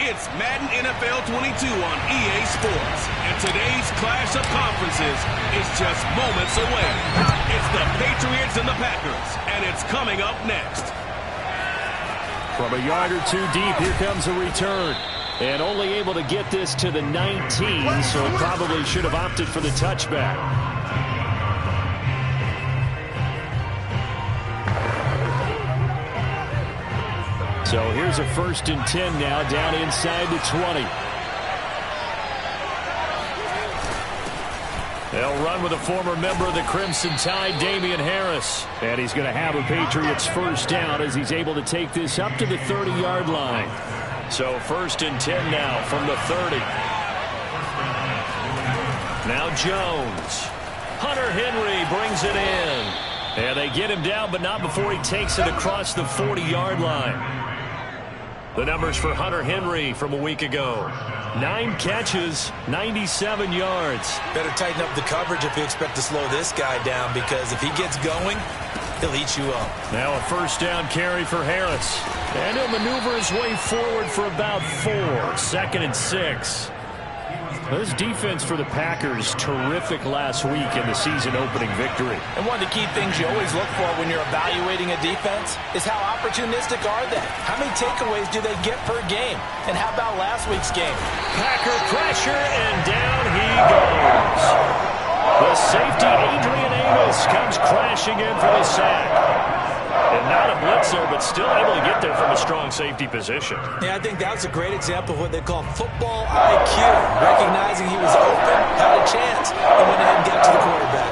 It's Madden NFL 22 on EA Sports, and today's clash of conferences is just moments away. It's the Patriots and the Packers, and it's coming up next. From a yard or two deep, here comes a return. And only able to get this to the 19, so probably should have opted for the touchback. So here's a 1st and 10 now, down inside the 20. They'll run with a former member of the Crimson Tide, Damian Harris. And he's going to have a Patriots first down as he's able to take this up to the 30-yard line. So 1st and 10 now from the 30. Now Jones. Hunter Henry brings it in. And they get him down, but not before he takes it across the 40-yard line. The numbers for Hunter Henry from a week ago. 9 catches, 97 yards. Better tighten up the coverage if you expect to slow this guy down, because if he gets going, he'll eat you up. Now a 1st down carry for Harris. And he'll maneuver his way forward for about 4. 2nd and 6. This defense for the Packers, terrific last week in the season-opening victory. And one of the key things you always look for when you're evaluating a defense is how opportunistic are they? How many takeaways do they get per game? And how about last week's game? Packer pressure, and down he goes. The safety, Adrian Amos, comes crashing in for the sack. And not a blitzer, but still able to get there from a strong safety position. Yeah, I think that's a great example of what they call football IQ. Recognizing he was open, had a chance, and went ahead and got to the quarterback.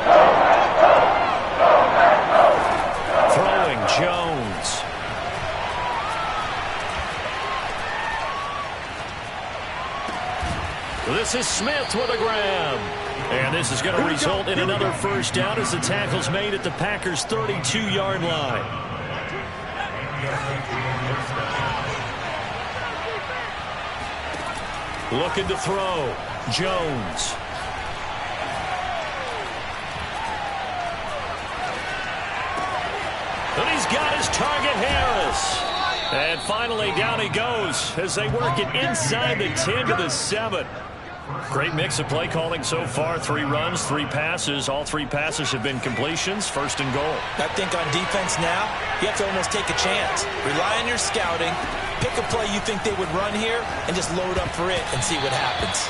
Throwing Jones. This is Smith with a grab. And this is going to result in another first down as the tackle's made at the Packers' 32-yard line. Looking to throw. Jones. And he's got his target, Harris. And finally, down he goes as they work it inside the 10 to the 7. Great mix of play calling so far. 3 runs, 3 passes. All 3 passes have been completions. First and goal. I think on defense now, you have to almost take a chance. Rely on your scouting. Pick a play you think they would run here and just load up for it and see what happens.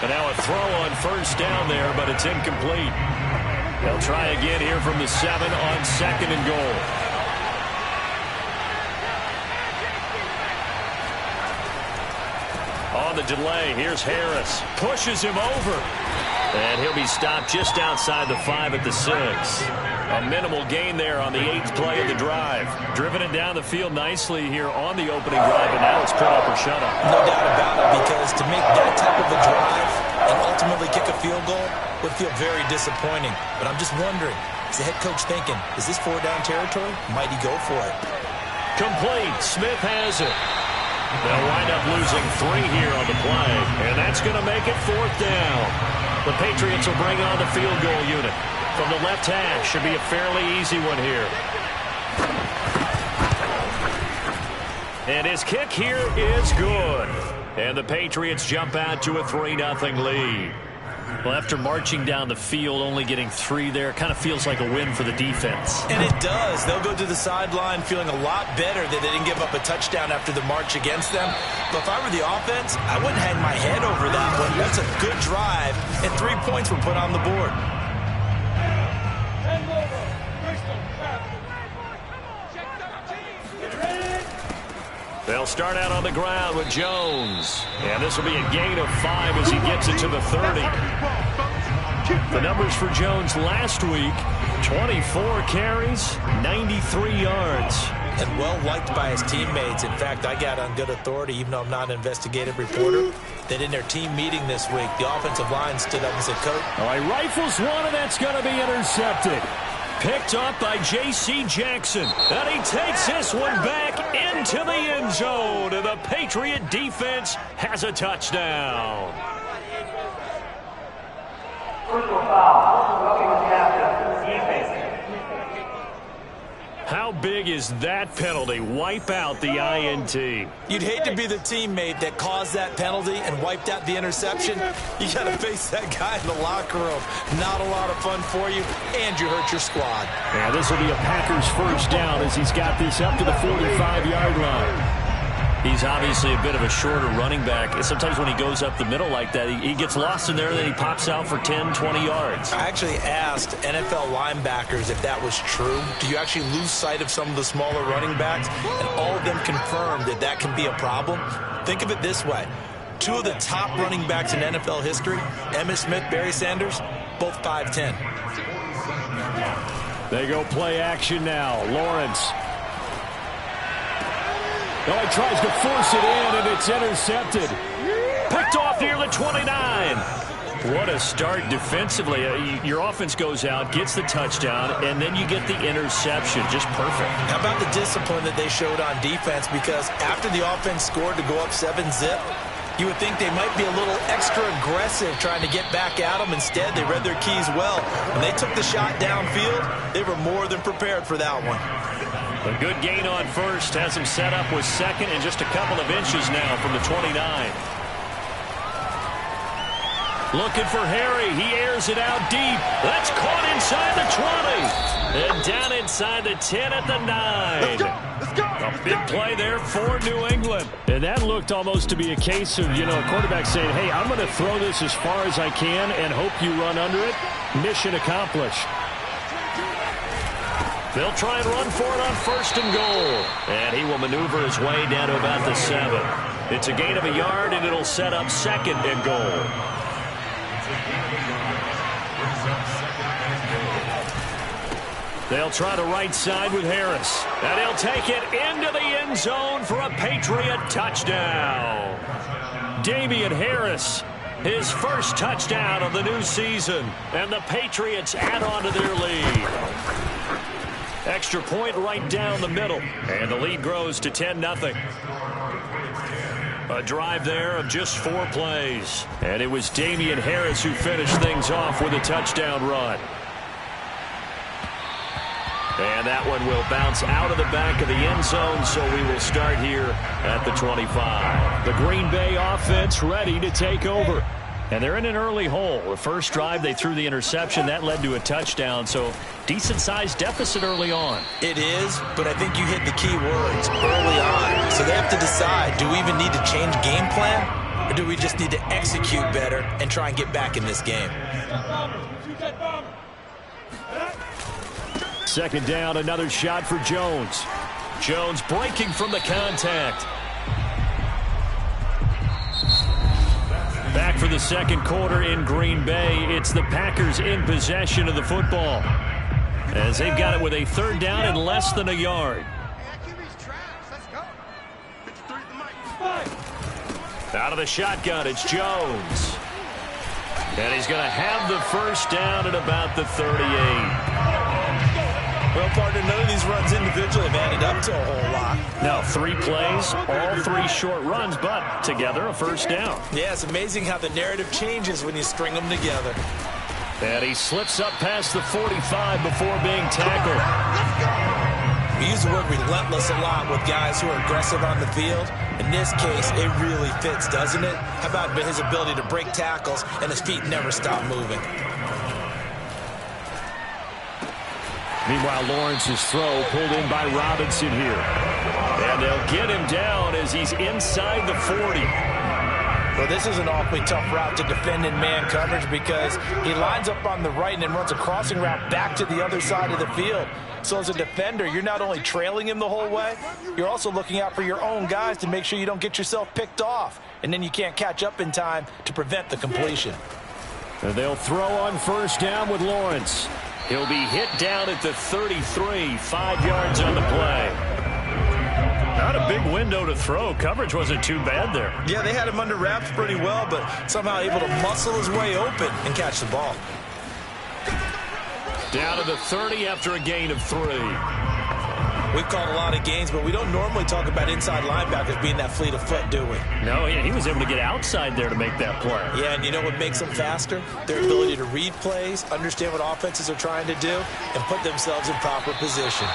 And now a throw on first down there, but it's incomplete. They'll try again here from the 7 on second and goal. On the delay, here's Harris. Pushes him over. And he'll be stopped just outside the 5 at the 6. A minimal gain there on the 8th play of the drive. Driven it down the field nicely here on the opening drive, and now it's put up or shut up. No doubt about it, because to make that type of a drive and ultimately kick a field goal would feel very disappointing. But I'm just wondering, is the head coach thinking, is this 4-down territory? Might he go for it? Complete. Smith has it. They'll wind up losing 3 here on the play, and that's going to make it 4th down. The Patriots will bring on the field goal unit. From the left hash, should be a fairly easy one here. And his kick here is good. And the Patriots jump out to a 3-0 lead. Well, after marching down the field, only getting 3 there, kind of feels like a win for the defense. And it does. They'll go to the sideline feeling a lot better that they didn't give up a touchdown after the march against them. But if I were the offense, I wouldn't hang my head over that one. That's a good drive, and 3 points were put on the board. They'll start out on the ground with Jones. And this will be a gain of 5 as he gets it to the 30. The numbers for Jones last week, 24 carries, 93 yards. And well-liked by his teammates. In fact, I got on good authority, even though I'm not an investigative reporter, that in their team meeting this week, the offensive line stood up and said, Coach. All right, rifles one, and that's going to be intercepted. Picked up by J.C. Jackson. And he takes this one back into the end zone. And the Patriot defense has a touchdown. Personal foul. Roughing the captain. Defense. How big is that penalty? Wipe out the INT. You'd hate to be the teammate that caused that penalty and wiped out the interception. You got to face that guy in the locker room. Not a lot of fun for you, and you hurt your squad. Yeah, this will be a Packers first down as he's got this up to the 45-yard line. He's obviously a bit of a shorter running back. Sometimes when he goes up the middle like that, he gets lost in there, and then he pops out for 10, 20 yards. I actually asked NFL linebackers if that was true. Do you actually lose sight of some of the smaller running backs? And all of them confirmed that that can be a problem. Think of it this way. 2 of the top running backs in NFL history, Emmitt Smith, Barry Sanders, both 5'10". They go play action now. Lawrence. Oh, he tries to force it in, and it's intercepted. Picked off near the 29. What a start defensively. Your offense goes out, gets the touchdown, and then you get the interception. Just perfect. How about the discipline that they showed on defense? Because after the offense scored to go up 7-zip, you would think they might be a little extra aggressive trying to get back at them. Instead, they read their keys well. When they took the shot downfield, they were more than prepared for that one. A good gain on first has him set up with second and just a couple of inches now from the 29. Looking for Harry. He airs it out deep. That's caught inside the 20. And down inside the 10 at the 9. Let's go. A big play there for New England. And that looked almost to be a case of, a quarterback saying, hey, I'm going to throw this as far as I can and hope you run under it. Mission accomplished. They'll try and run for it on 1st and goal. And he will maneuver his way down to about the 7. It's a gain of a yard, and it'll set up 2nd and goal. They'll try the right side with Harris. And he'll take it into the end zone for a Patriot touchdown. Damian Harris, his first touchdown of the new season. And the Patriots add on to their lead. Extra point right down the middle. And the lead grows to 10-0. A drive there of just 4 plays. And it was Damian Harris who finished things off with a touchdown run. And that one will bounce out of the back of the end zone, so we will start here at the 25. The Green Bay offense ready to take over. And they're in an early hole. The first drive, they threw the interception. That led to a touchdown, so decent-sized deficit early on. It is, but I think you hit the key words early on. So they have to decide, do we even need to change game plan, or do we just need to execute better and try and get back in this game? 2nd down, another shot for Jones. Jones breaking from the contact. Back for the 2nd quarter in Green Bay. It's the Packers in possession of the football, as they've got it with a 3rd down and less than a yard. Out of the shotgun, it's Jones. And he's going to have the 1st down at about the 38. Well, partner, none of these runs individually have added up to a whole lot. Now, 3 plays, all 3 short runs, but together a 1st down. Yeah, it's amazing how the narrative changes when you string them together. And he slips up past the 45 before being tackled. We use the word relentless a lot with guys who are aggressive on the field. In this case, it really fits, doesn't it? How about his ability to break tackles and his feet never stop moving? Meanwhile, Lawrence's throw pulled in by Robinson here. And they'll get him down as he's inside the 40. Well, this is an awfully tough route to defend in man coverage because he lines up on the right and then runs a crossing route back to the other side of the field. So as a defender, you're not only trailing him the whole way, you're also looking out for your own guys to make sure you don't get yourself picked off. And then you can't catch up in time to prevent the completion. And they'll throw on 1st down with Lawrence. He'll be hit down at the 33, 5 yards on the play. Not a big window to throw. Coverage wasn't too bad there. Yeah, they had him under wraps pretty well, but somehow able to muscle his way open and catch the ball. Down to the 30 after a gain of 3. We've called a lot of games, but we don't normally talk about inside linebackers being that fleet of foot, do we? No, he was able to get outside there to make that play. Yeah, and you know what makes them faster? Their ability to read plays, understand what offenses are trying to do, and put themselves in proper position.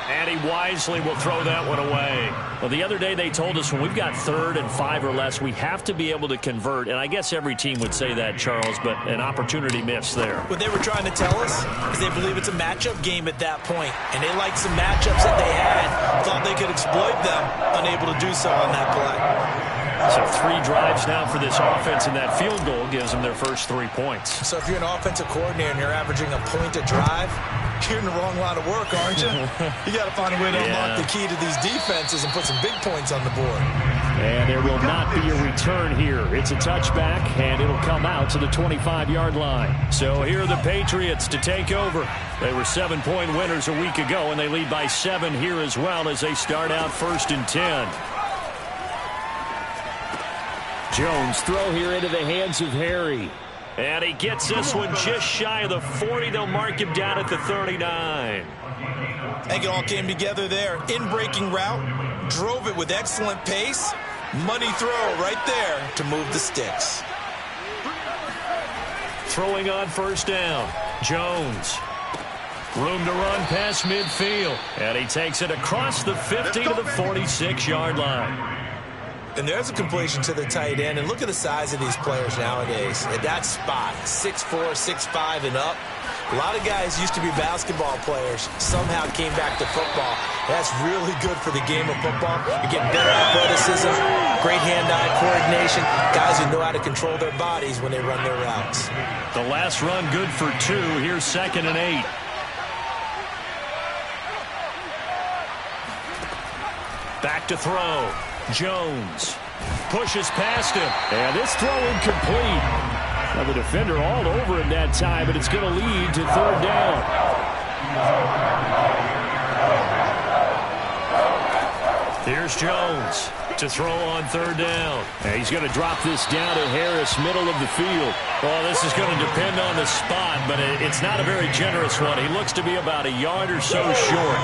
And he wisely will throw that one away. Well, the other day they told us when we've got 3rd and 5 or less, we have to be able to convert. And I guess every team would say that, Charles, but an opportunity missed there. What they were trying to tell us is they believe it's a matchup game at that point. And they liked some matchups that they had, thought they could exploit them, unable to do so on that play. So 3 drives now for this offense, and that field goal gives them their first 3 points. So if you're an offensive coordinator and you're averaging a point a drive, you're in the wrong line of work, aren't you? You got to find a way to unlock the key to these defenses and put some big points on the board. And there will not be a return here. It's a touchback, and it'll come out to the 25-yard line. So here are the Patriots to take over. They were 7-point winners a week ago, and they lead by 7 here as well as they start out 1st and 10. Jones throw here into the hands of Harry. And he gets this one just shy of the 40. They'll mark him down at the 39. I think it all came together there. In-breaking route, drove it with excellent pace. Money throw right there to move the sticks. Throwing on 1st down. Jones. Room to run past midfield. And he takes it across the 50 to the 46-yard line. And there's a completion to the tight end. And look at the size of these players nowadays. At that spot, 6'4", 6'5", and up. A lot of guys used to be basketball players, somehow came back to football. That's really good for the game of football. You're getting better athleticism, great hand-eye coordination, guys who know how to control their bodies when they run their routes. The last run good for 2. Here's 2nd and 8. Back to throw. Jones pushes past him. And this throw incomplete. Now the defender all over him that time, but it's going to lead to 3rd down. Here's Jones to throw on 3rd down. And he's going to drop this down to Harris, middle of the field. Well, this is going to depend on the spot, but it's not a very generous one. He looks to be about a yard or so short.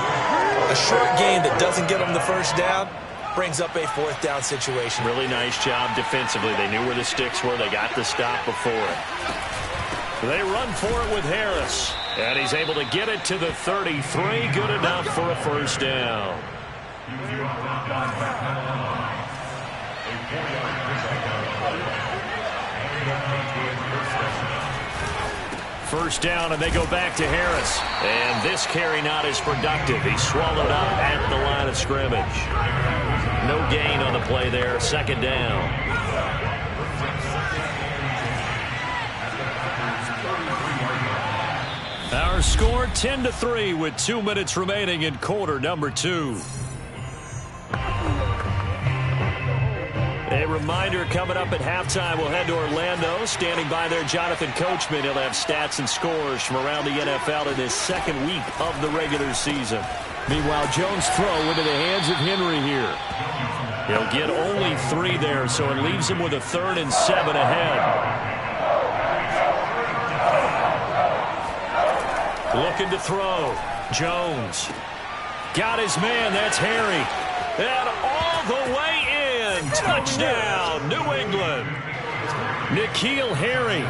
A short gain that doesn't get him the 1st down brings up a 4th down situation. Really nice job defensively. They knew where the sticks were. They got the stop before it. They run for it with Harris. And he's able to get it to the 33. Good enough for a 1st down. First down, and they go back to Harris. And this carry not as productive. He's swallowed up at the line of scrimmage. No gain on the play there. 2nd down. Our score 10-3 with 2 minutes remaining in quarter number 2. A reminder, coming up at halftime, we'll head to Orlando. Standing by there, Jonathan Coachman. He'll have stats and scores from around the NFL in his 2nd week of the regular season. Meanwhile, Jones' throw into the hands of Henry here. He'll get only 3 there, so it leaves him with a 3rd and 7 ahead. Looking to throw. Jones. Got his man. That's Harry. And all the way in. Touchdown, New England. N'Keal Harry,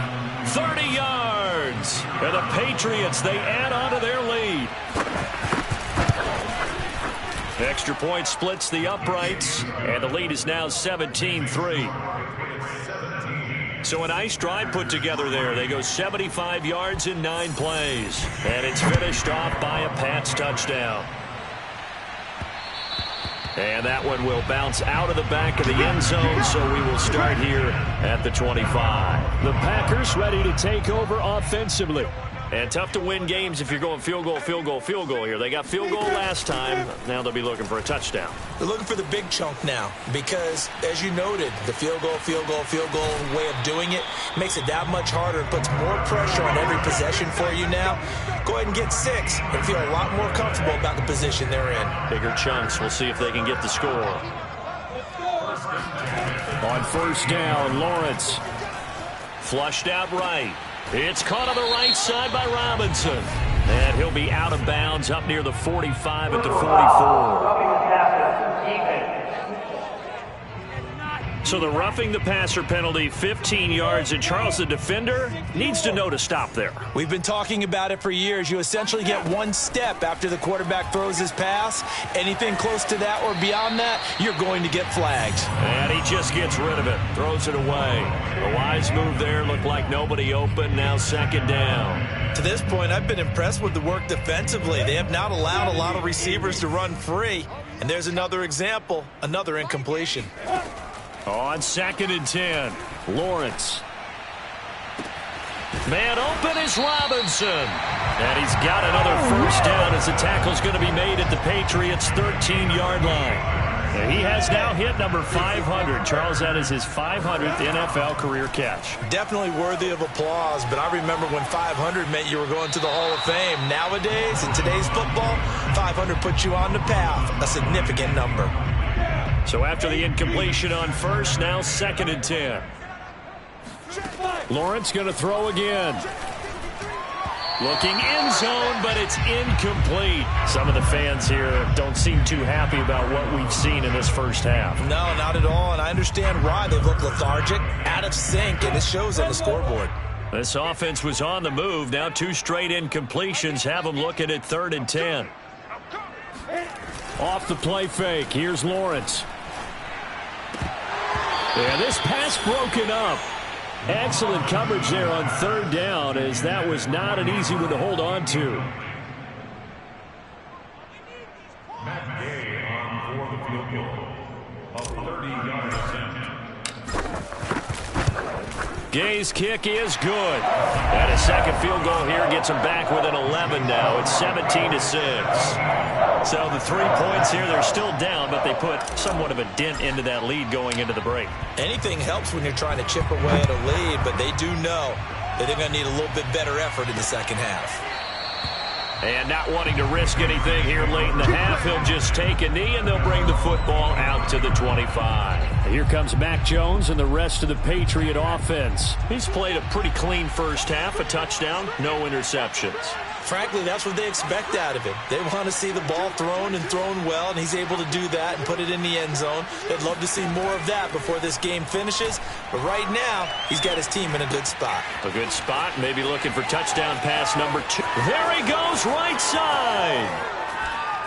30 yards. And the Patriots, they add on to their lead. Extra point splits the uprights, and the lead is now 17-3. So a nice drive put together there. They go 75 yards in 9 plays. And it's finished off by a Pats touchdown. And that one will bounce out of the back of the end zone, so we will start here at the 25. The Packers ready to take over offensively. And tough to win games if you're going field goal, field goal, field goal here. They got field goal last time. Now they'll be looking for a touchdown. They're looking for the big chunk now because, as you noted, the field goal way of doing it makes it that much harder. It puts more pressure on every possession for you now. Go ahead and get 6 and feel a lot more comfortable about the position they're in. Bigger chunks. We'll see if they can get the score. On first down, Lawrence. Flushed out right. It's caught on the right side by Robinson. And he'll be out of bounds up near the 45 at the 44. So the roughing the passer penalty, 15 yards, and Charles, the defender, needs to know to stop there. We've been talking about it for years. You essentially get 1 step after the quarterback throws his pass. Anything close to that or beyond that, you're going to get flagged. And he just gets rid of it, throws it away. A wise move there, looked like nobody open, now 2nd down. To this point, I've been impressed with the work defensively. They have not allowed a lot of receivers to run free. And there's another example, another incompletion. On 2nd and 10, Lawrence. Man open is Robinson. And he's got another 1st down as the tackle's going to be made at the Patriots' 13-yard line. And he has now hit number 500. Charles, that is his 500th NFL career catch. Definitely worthy of applause, but I remember when 500 meant you were going to the Hall of Fame. Nowadays, in today's football, 500 puts you on the path, a significant number. So after the incompletion on first, now 2nd and 10. Lawrence going to throw again. Looking end zone, but it's incomplete. Some of the fans here don't seem too happy about what we've seen in this first half. No, not at all, and I understand why. They've looked lethargic, out of sync, and it shows on the scoreboard. This offense was on the move. Now 2 straight incompletions have them looking at 3rd and 10. Off the play fake, here's Lawrence. And this pass broken up. Excellent coverage there on third down, as that was not an easy one to hold on to. Matt Gay on for the field goal. A 30-yard attempt. Gay's kick is good. And a second field goal here gets him back within 11 now. It's 17-6. So the 3 points here, they're still down, but they put somewhat of a dent into that lead going into the break. Anything helps when you're trying to chip away at a lead, but they do know that they're going to need a little bit better effort in the second half. And not wanting to risk anything here late in the half, he'll just take a knee, and they'll bring the football out to the 25. Here comes Mac Jones and the rest of the Patriot offense. He's played a pretty clean first half, a touchdown, no interceptions. Frankly, that's what they expect out of him. They want to see the ball thrown and thrown well, and he's able to do that and put it in the end zone. They'd love to see more of that before this game finishes. But right now, he's got his team in a good spot. A good spot, maybe looking for touchdown pass number 2. There he goes, right side.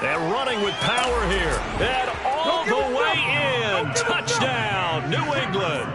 And running with power here. And all the way in. Touchdown, New England.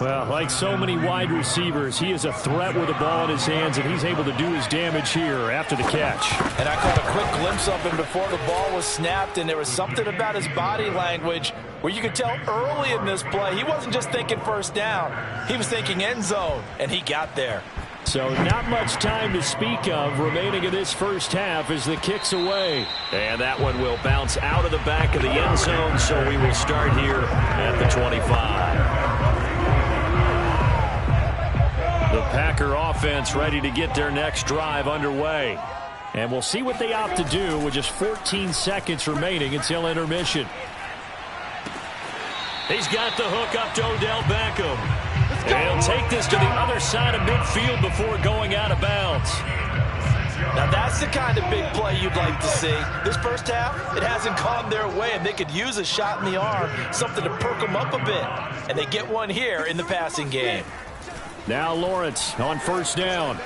Well, like so many wide receivers, he is a threat with the ball in his hands, and he's able to do his damage here after the catch. And I caught a quick glimpse of him before the ball was snapped, and there was something about his body language where you could tell early in this play he wasn't just thinking first down. He was thinking end zone, and he got there. So not much time to speak of remaining in this first half as the kick's away. And that one will bounce out of the back of the end zone, so we will start here at the 25. The Packer offense ready to get their next drive underway. And we'll see what they opt to do with just 14 seconds remaining until intermission. He's got the hook up to Odell Beckham. And he'll take this to the other side of midfield before going out of bounds. Now that's the kind of big play you'd like to see. This first half, it hasn't gone their way, and they could use a shot in the arm, something to perk them up a bit. And they get one here in the passing game. Now Lawrence on first down.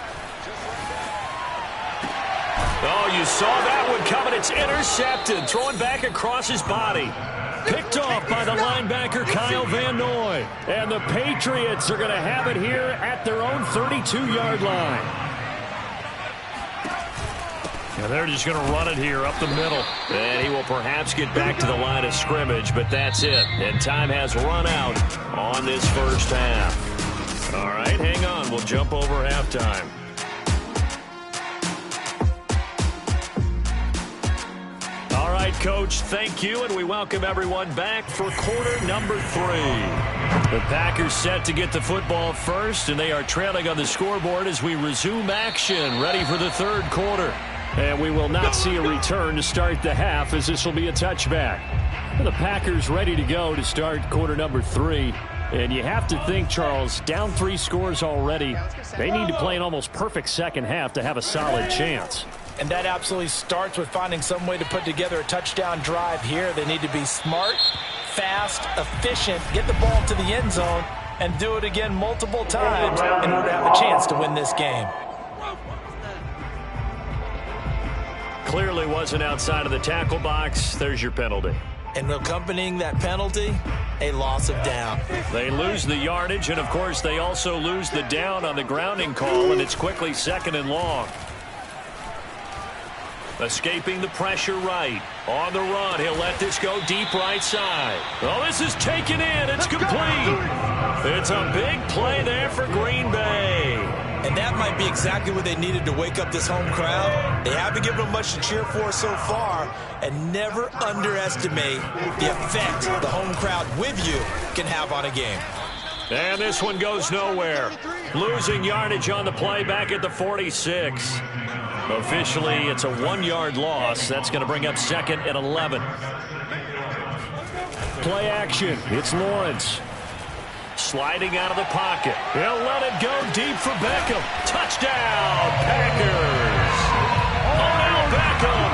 Oh, you saw that one coming. It's intercepted. Throwing back across his body. Picked off by the linebacker Kyle Van Noy. And the Patriots are going to have it here at their own 32-yard line. And they're just going to run it here up the middle. And he will perhaps get back to the line of scrimmage, but that's it. And time has run out on this first half. All right, hang on. We'll jump over halftime. All right, Coach, thank you, and we welcome everyone back for quarter number 3. The Packers set to get the football first, and they are trailing on the scoreboard as we resume action, ready for the third quarter. And we will not see a return to start the half, as this will be a touchback. The Packers ready to go to start quarter number 3. And you have to think, Charles, down 3 scores already. They need to play an almost perfect second half to have a solid chance. And that absolutely starts with finding some way to put together a touchdown drive here. They need to be smart, fast, efficient, get the ball to the end zone, and do it again multiple times in order to have a chance to win this game. Clearly wasn't outside of the tackle box. There's your penalty. And accompanying that penalty, a loss of down. They lose the yardage, and of course they also lose the down on the grounding call, and it's quickly second and long. Escaping the pressure right. On the run, he'll let this go deep right side. Oh, this is taken in. It's complete. It's a big play there for Green Bay. And that might be exactly what they needed to wake up this home crowd. They haven't given them much to cheer for so far, and never underestimate the effect the home crowd with you can have on a game. And this one goes nowhere. Losing yardage on the play back at the 46. Officially, it's a 1-yard loss. That's going to bring up second and 11. Play action. It's Lawrence. Sliding out of the pocket. He'll let it go deep for Beckham. Touchdown, Packers. Odell Beckham.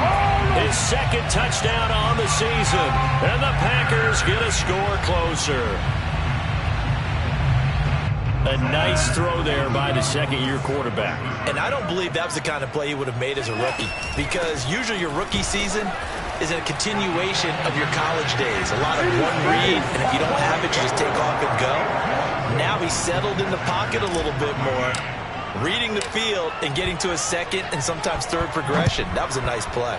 His second touchdown on the season. And the Packers get a score closer. A nice throw there by the second-year quarterback. And I don't believe that was the kind of play he would have made as a rookie. Because usually your rookie season, is a continuation of your college days. A lot of one read, and if you don't have it, you just take off and go. Now he's settled in the pocket a little bit more, reading the field and getting to a second and sometimes third progression. That was a nice play.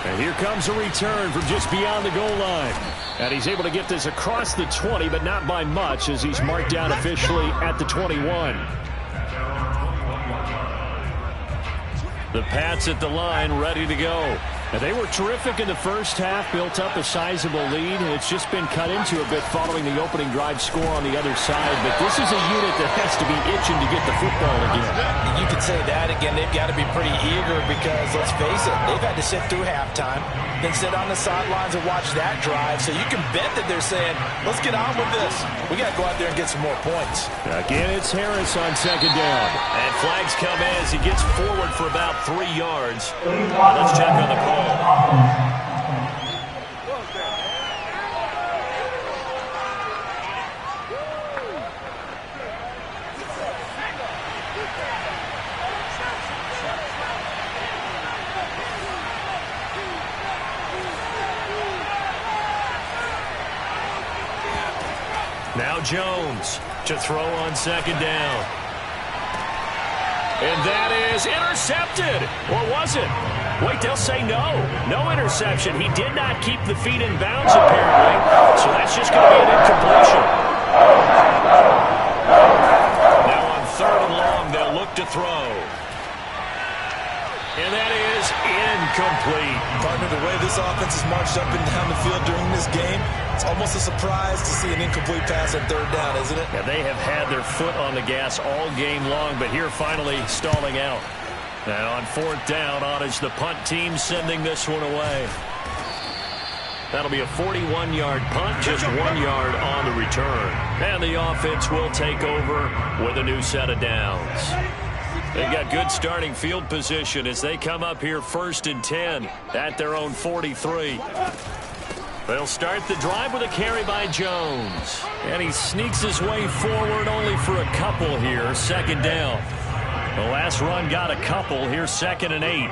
And here comes a return from just beyond the goal line. And he's able to get this across the 20, but not by much, as he's marked down officially at the 21. The Pats at the line, ready to go. And they were terrific in the first half, built up a sizable lead, and it's just been cut into a bit following the opening drive score on the other side. But this is a unit that has to be itching to get the football again. You could say that again. They've got to be pretty eager because, let's face it, they've had to sit through halftime, then sit on the sidelines and watch that drive. So you can bet that they're saying, let's get on with this. We got to go out there and get some more points. Again, it's Harris on second down. And flags come in as he gets forward for about 3 yards. Let's check on the call. Now Jones to throw on second down. And that is intercepted. Or was it? Wait, they'll say no. No interception. He did not keep the feet in bounds, apparently. So that's just going to be an incompletion. Now on third and long, they'll look to throw. And that is incomplete. Partner, the way this offense has marched up and down the field during this game, it's almost a surprise to see an incomplete pass at third down, isn't it? Yeah, they have had their foot on the gas all game long, but here finally stalling out. Now on fourth down, on is the punt team sending this one away. That'll be a 41-yard punt, just 1 yard on the return. And the offense will take over with a new set of downs. They've got good starting field position as they come up here 1st and 10 at their own 43. They'll start the drive with a carry by Jones. And he sneaks his way forward only for a couple here, second down. The last run got a couple. Here's 2nd and 8.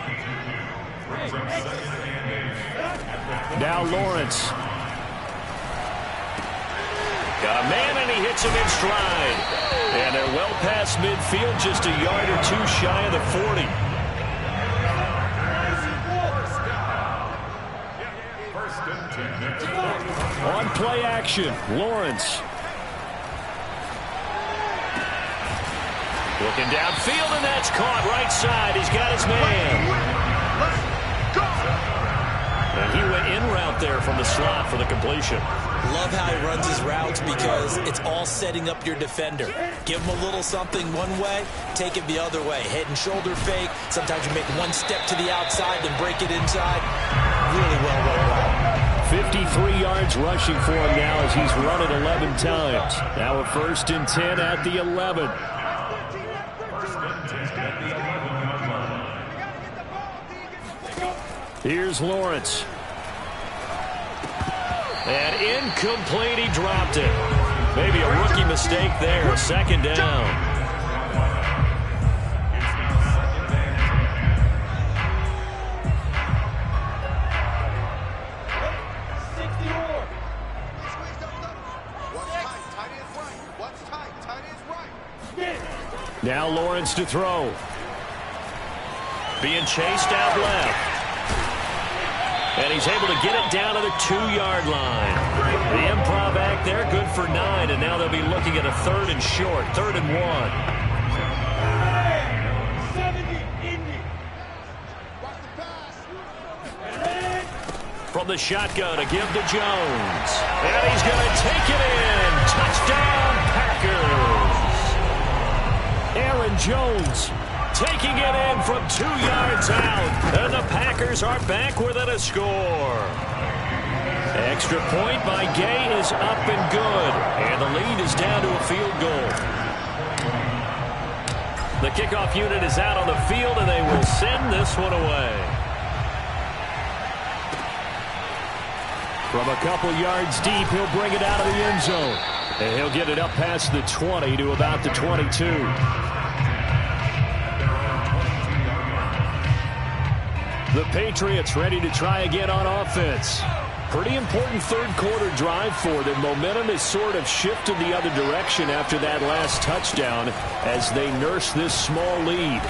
Now Lawrence. Got a man, and he hits him in stride. And they're well past midfield, just a yard or two shy of the 40. On play action, Lawrence. Looking downfield, and that's caught right side. He's got his man. And he went in route there from the slot for the completion. Love how he runs his routes because it's all setting up your defender. Give him a little something one way, take it the other way. Head and shoulder fake. Sometimes you make one step to the outside, then break it inside. Really well run route. 53 yards rushing for him now as he's run it 11 times. Now a 1st and 10 at the 11. Here's Lawrence. And incomplete, he dropped it. Maybe a rookie mistake there, 2nd down. Now Lawrence to throw. Being chased out left. And he's able to get it down to the 2-yard line. The improv act there, good for 9. And now they'll be looking at a 3rd and short, 3rd and 1. From the shotgun, a give to Jones. And he's going to take it in. Touchdown, Packers. Aaron Jones taking it in from 2 yards out. And the Packers are back within a score. Extra point by Gay is up and good. And the lead is down to a field goal. The kickoff unit is out on the field, and they will send this one away. From a couple yards deep, he'll bring it out of the end zone. And he'll get it up past the 20 to about the 22. The Patriots ready to try again on offense. Pretty important third quarter drive for them. Momentum has sort of shifted the other direction after that last touchdown as they nurse this small lead.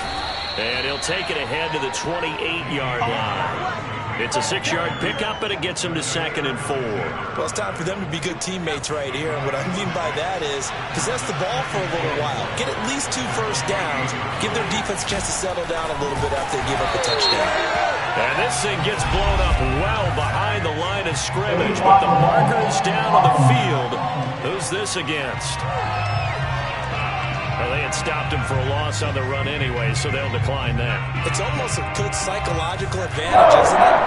And he'll take it ahead to the 28-yard line. It's a 6-yard pickup, and it gets him to 2nd and 4. Well, it's time for them to be good teammates right here. And what I mean by that is possess the ball for a little while. Get at least 2 first downs. Give their defense a chance to settle down a little bit after they give up a touchdown. And this thing gets blown up well behind the line of scrimmage, but the marker is down on the field. Who's this against? Well, they had stopped him for a loss on the run anyway, so they'll decline that. It's almost a good psychological advantage, isn't it?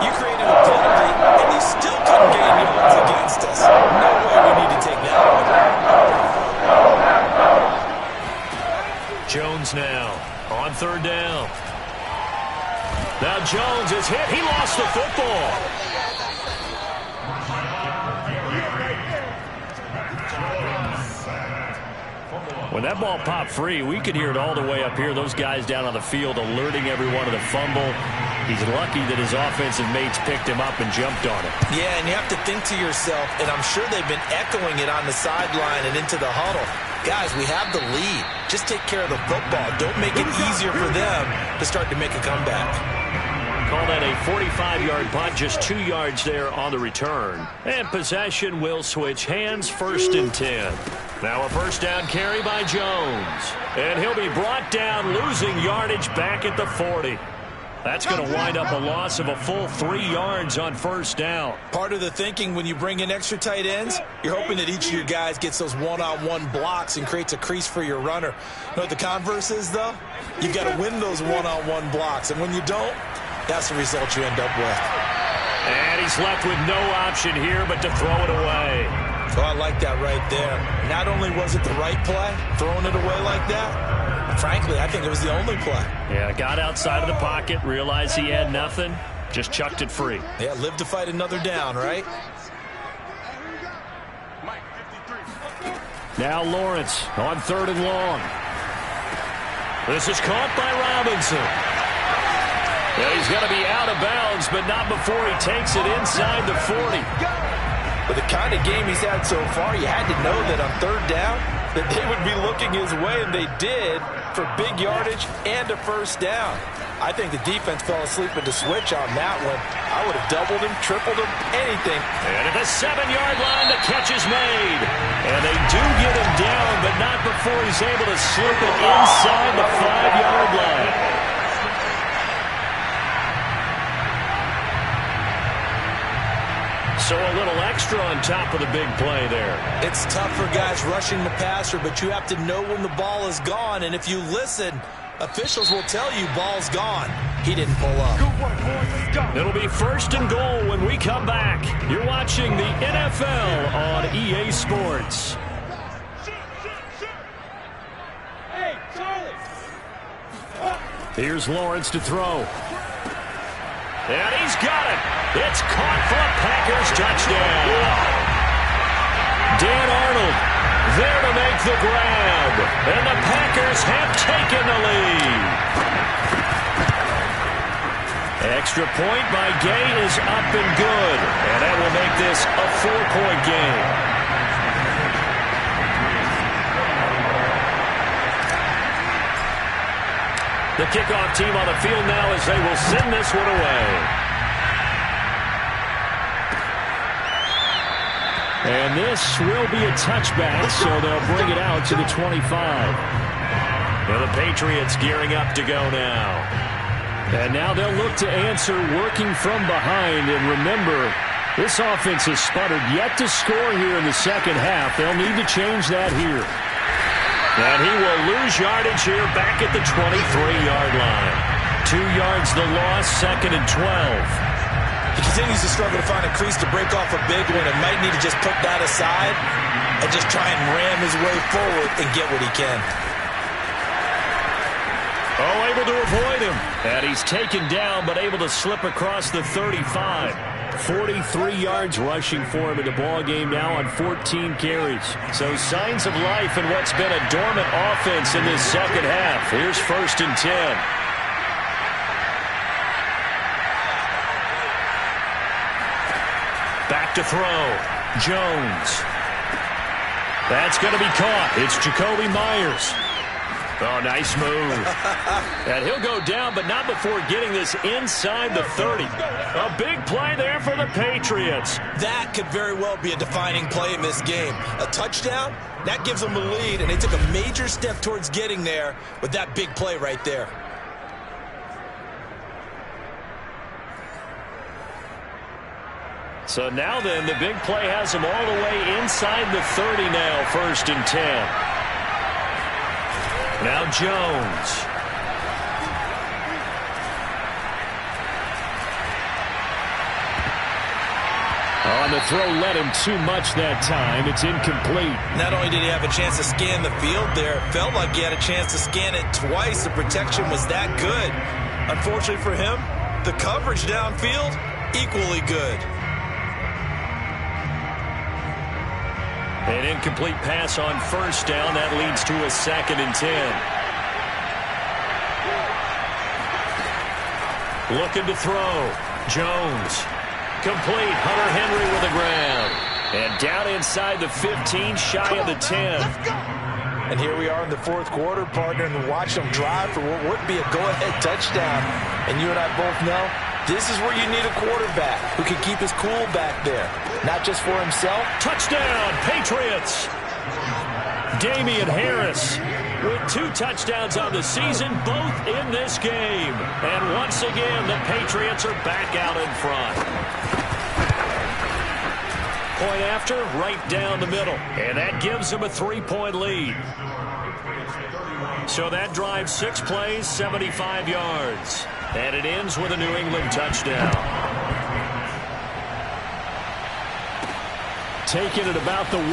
You created a penalty, and you still couldn't gain yards against us. No way we need to take that one. Jones now on 3rd down. Now Jones is hit. He lost the football. When that ball popped free, we could hear it all the way up here. Those guys down on the field alerting everyone of the fumble. He's lucky that his offensive mates picked him up and jumped on it. Yeah, and you have to think to yourself, and I'm sure they've been echoing it on the sideline and into the huddle. Guys, we have the lead. Just take care of the football. Don't make it easier for them to start to make a comeback. Call that a 45-yard punt, just 2 yards there on the return. And possession will switch hands, 1st and 10. Now a first down carry by Jones. And he'll be brought down, losing yardage back at the 40. That's going to wind up a loss of a full 3 yards on 1st down. Part of the thinking when you bring in extra tight ends, you're hoping that each of your guys gets those one-on-one blocks and creates a crease for your runner. You know what the converse is, though? You've got to win those one-on-one blocks. And when you don't, that's the result you end up with. And he's left with no option here but to throw it away. Oh, I like that right there. Not only was it the right play, throwing it away like that, frankly, I think it was the only play. Yeah, got outside of the pocket, realized he had nothing, just chucked it free. Yeah, live to fight another down, right? Now Lawrence on 3rd and long. This is caught by Robinson. Yeah, he's going to be out of bounds, but not before he takes it inside the 40. With the kind of game he's had so far, you had to know that on 3rd down that they would be looking his way, and they did, for big yardage and a first down. I think the defense fell asleep at the switch on that one. I would have doubled him, tripled him, anything. And at the 7-yard line, the catch is made. And they do get him down, but not before he's able to slip it inside the 5-yard line. So a little extra on top of the big play there. It's tough for guys rushing the passer, but you have to know when the ball is gone. And if you listen, officials will tell you ball's gone. He didn't pull up. Good work, boys. Let's go. It'll be 1st and goal when we come back. You're watching the NFL on EA Sports. Hey, Charlie. Here's Lawrence to throw. And he's got it. It's caught for a Packers touchdown. Dan Arnold there to make the grab. And the Packers have taken the lead. Extra point by Gay is up and good. And that will make this a 4-point game. The kickoff team on the field now as they will send this one away. And this will be a touchback, so they'll bring it out to the 25. Now the Patriots gearing up to go now. And now they'll look to answer working from behind. And remember, this offense has sputtered yet to score here in the second half. They'll need to change that here. And he will lose yardage here back at the 23-yard line. 2 yards the loss, 2nd and 12. He continues to struggle to find a crease to break off a big one and might need to just put that aside and just try and ram his way forward and get what he can. Oh, able to avoid him. And he's taken down but able to slip across the 35. 43 yards rushing for him in the ball game now on 14 carries. So signs of life in what's been a dormant offense in this second half. Here's 1st and 10. back to throw. Jones. That's going to be caught. It's Jacoby Myers. Oh, nice move. And he'll go down, but not before getting this inside the 30. A big play there for the Patriots. That could very well be a defining play in this game. A touchdown, that gives them the lead, and they took a major step towards getting there with that big play right there. So now then, the big play has them all the way inside the 30 now, 1st and 10. Now Jones. On the throw, led him too much that time. It's incomplete. Not only did he have a chance to scan the field there, it felt like he had a chance to scan it twice. The protection was that good. Unfortunately for him, the coverage downfield, equally good. An incomplete pass on 1st down. That leads to a 2nd and 10. Looking to throw. Jones. Complete. Hunter Henry with a grab. And down inside the 15, shy of the 10. And here we are in the 4th quarter, partner, and watch them drive for what would be a go-ahead touchdown. And you and I both know this is where you need a quarterback who can keep his cool back there. Not just for himself. Touchdown, Patriots. Damian Harris with 2 touchdowns on the season, both in this game. And once again, the Patriots are back out in front. Point after, right down the middle. And that gives them a 3-point lead. So that drives 6 plays, 75 yards. And it ends with a New England touchdown. Taking it about the 1.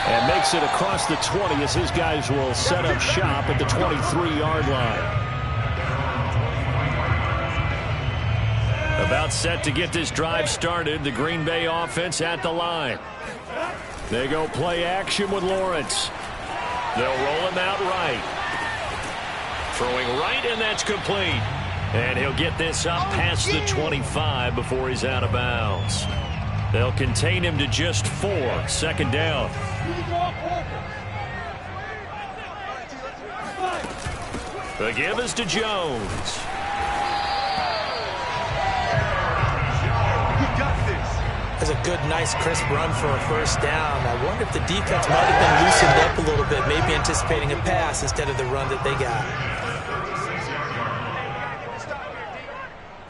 And makes it across the 20 as his guys will set up shop at the 23-yard line. About set to get this drive started. The Green Bay offense at the line. They go play action with Lawrence. They'll roll him out right. Throwing right, and that's complete. And he'll get this up past the 25 before he's out of bounds. They'll contain him to just 4. 2nd down. The give is to Jones. That's a good, nice, crisp run for a 1st down. I wonder if the defense might have been loosened up a little bit, maybe anticipating a pass instead of the run that they got.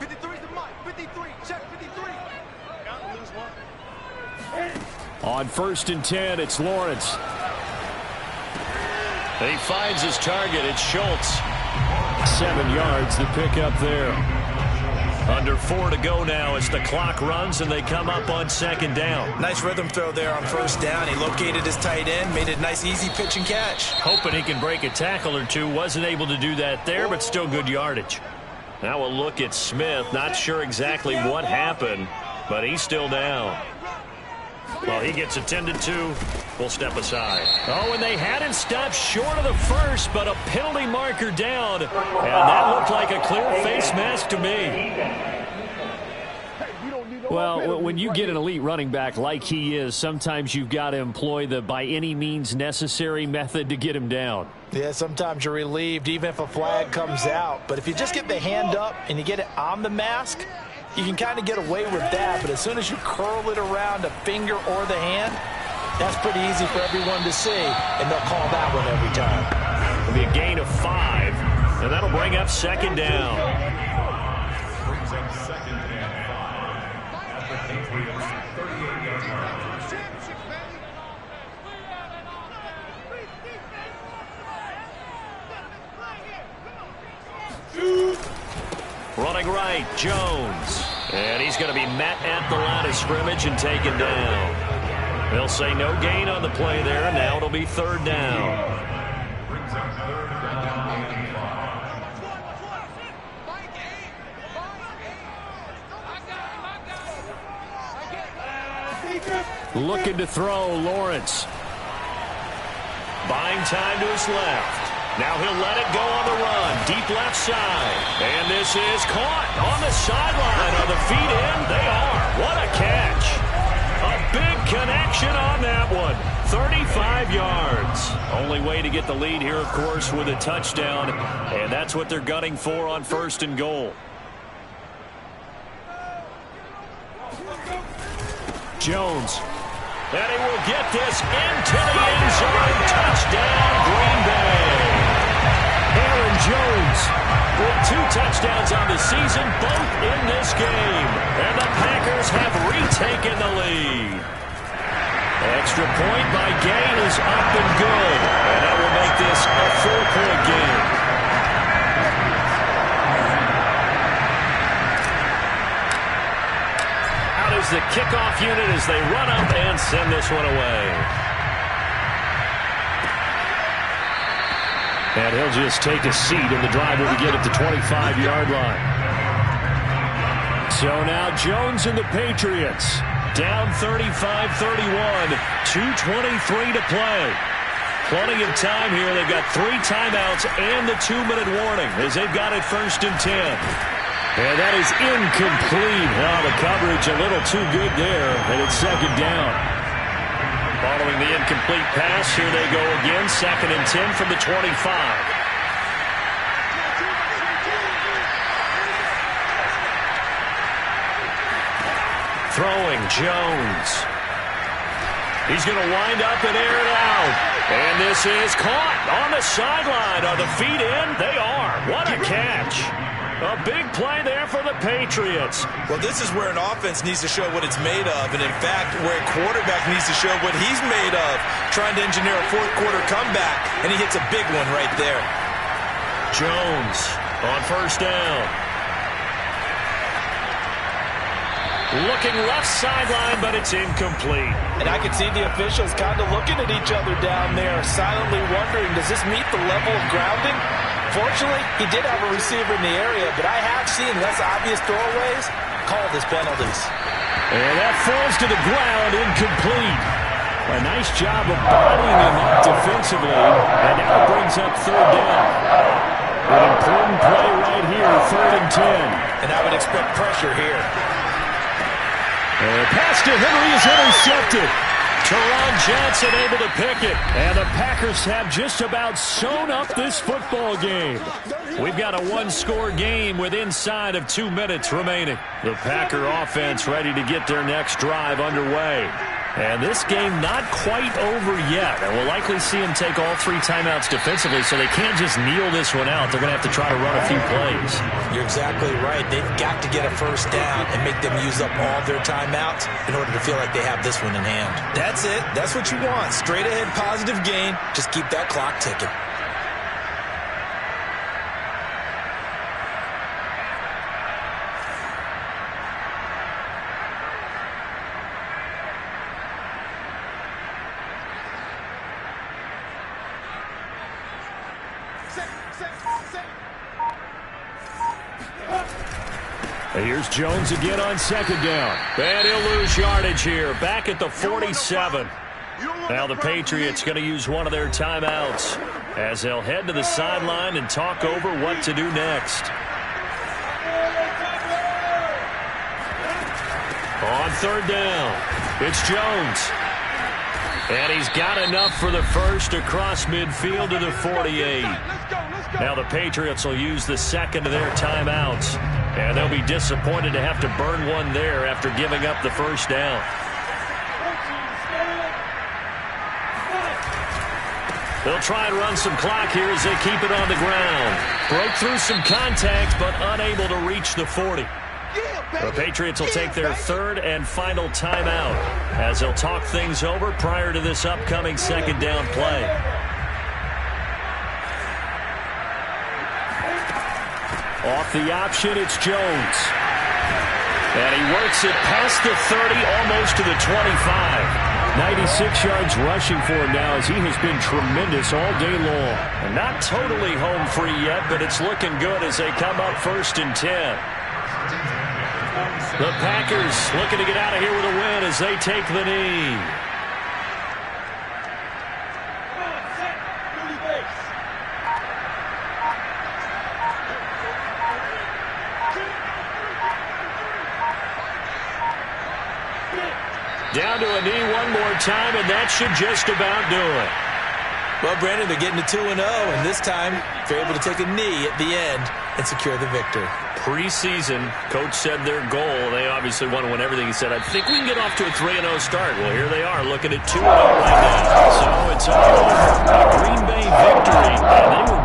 53's the mic. 53. Check 53. Gotta lose one. On 1st and 10, it's Lawrence. He finds his target. It's Schultz. 7 yards to pick up there. Under 4 to go now as the clock runs and they come up on 2nd down. Nice rhythm throw there on 1st down. He located his tight end, made it a nice, easy pitch and catch. Hoping he can break a tackle or two. Wasn't able to do that there, but still good yardage. Now a look at Smith. Not sure exactly what happened, but he's still down. Well, he gets attended to. We'll step aside. Oh, and they had him stopped short of the 1st, but a penalty marker down. And that looked like a clear face mask to me. Well, when you get an elite running back like he is, sometimes you've got to employ the by any means necessary method to get him down. Yeah, sometimes you're relieved even if a flag comes out. But if you just get the hand up and you get it on the mask, you can kind of get away with that. But as soon as you curl it around a finger or the hand, that's pretty easy for everyone to see, and they'll call that one every time. It'll be a gain of 5, and that'll bring up 2nd down. Brings up 2nd and 5 at the Patriots 38-yard line. Running right, Jones. And he's going to be met at the line of scrimmage and taken down. They'll say no gain on the play there. Now it'll be 3rd down. Brings up 3rd down and 5. Looking to throw, Lawrence. Buying time to his left. Now he'll let it go on the run. Deep left side. And this is caught on the sideline. Are the feet in? They are. What a catch. A big connection on that one. 35 yards. Only way to get the lead here, of course, with a touchdown. And that's what they're gunning for on 1st and goal. Jones. And he will get this into the end zone. Touchdown, Green Bay. Aaron Jones with 2 touchdowns on the season, both in this game. And the Packers have retaken the lead. Extra point by Gay is up and good. And that will make this a 4-point game. Out is the kickoff unit as they run up and send this one away. And he'll just take a seat, and the drive will begin at the 25-yard line. So now Jones and the Patriots down 35-31, 2:23 to play. Plenty of time here. They've got 3 timeouts and the 2-minute warning as they've got it 1st and 10. And that is incomplete. Now the coverage a little too good there, and it's 2nd down. Following the incomplete pass, here they go again, 2nd and 10 from the 25. Throwing Jones. He's going to wind up and air it out. And this is caught on the sideline. Are the feet in? They are. What a catch. A big play there for the Patriots. Well, this is where an offense needs to show what it's made of. And, in fact, where a quarterback needs to show what he's made of. Trying to engineer a 4th-quarter comeback. And he hits a big one right there. Jones on 1st down. Looking left sideline, but it's incomplete. And I can see the officials kind of looking at each other down there, silently wondering, does this meet the level of grounding? Fortunately, he did have a receiver in the area, but I have seen less obvious throwaways called as penalties. And that falls to the ground, incomplete. A nice job of bodying him up defensively, and now it brings up 3rd down. An important play right here, 3rd and 10. And I would expect pressure here. And pass to Henry is intercepted. Teron Johnson able to pick it. And the Packers have just about sewn up this football game. We've got a 1-score game with inside of 2 minutes remaining. The Packer offense ready to get their next drive underway. And this game not quite over yet. And we'll likely see them take all 3 timeouts defensively, so they can't just kneel this one out. They're going to have to try to run a few plays. You're exactly right. They've got to get a 1st down and make them use up all their timeouts in order to feel like they have this one in hand. That's it. That's what you want. Straight ahead positive gain. Just keep that clock ticking. Here's Jones again on 2nd down. And he'll lose yardage here, back at the 47. Now the Patriots going to use one of their timeouts as they'll head to the sideline and talk over what to do next. On 3rd down, it's Jones. And he's got enough for the first across midfield to the 48. Now the Patriots will use the 2nd of their timeouts. And they'll be disappointed to have to burn one there after giving up the 1st down. They'll try and run some clock here as they keep it on the ground. Broke through some contact, but unable to reach the 40. The Patriots will take their 3rd and final timeout as they'll talk things over prior to this upcoming 2nd down play. Off the option, it's Jones. And he works it past the 30, almost to the 25. 96 yards rushing for him now as he has been tremendous all day long. And not totally home free yet, but it's looking good as they come up 1st and 10. The Packers looking to get out of here with a win as they take the knee. time, and that should just about do it. Well, Brandon, they're getting to 2-0, and this time they're able to take a knee at the end and secure the victory. Preseason, coach said their goal, they obviously want to win everything. He said, I think we can get off to a 3-0 start. Well, here they are looking at 2-0 right now. So it's all over. A Green Bay victory, and they were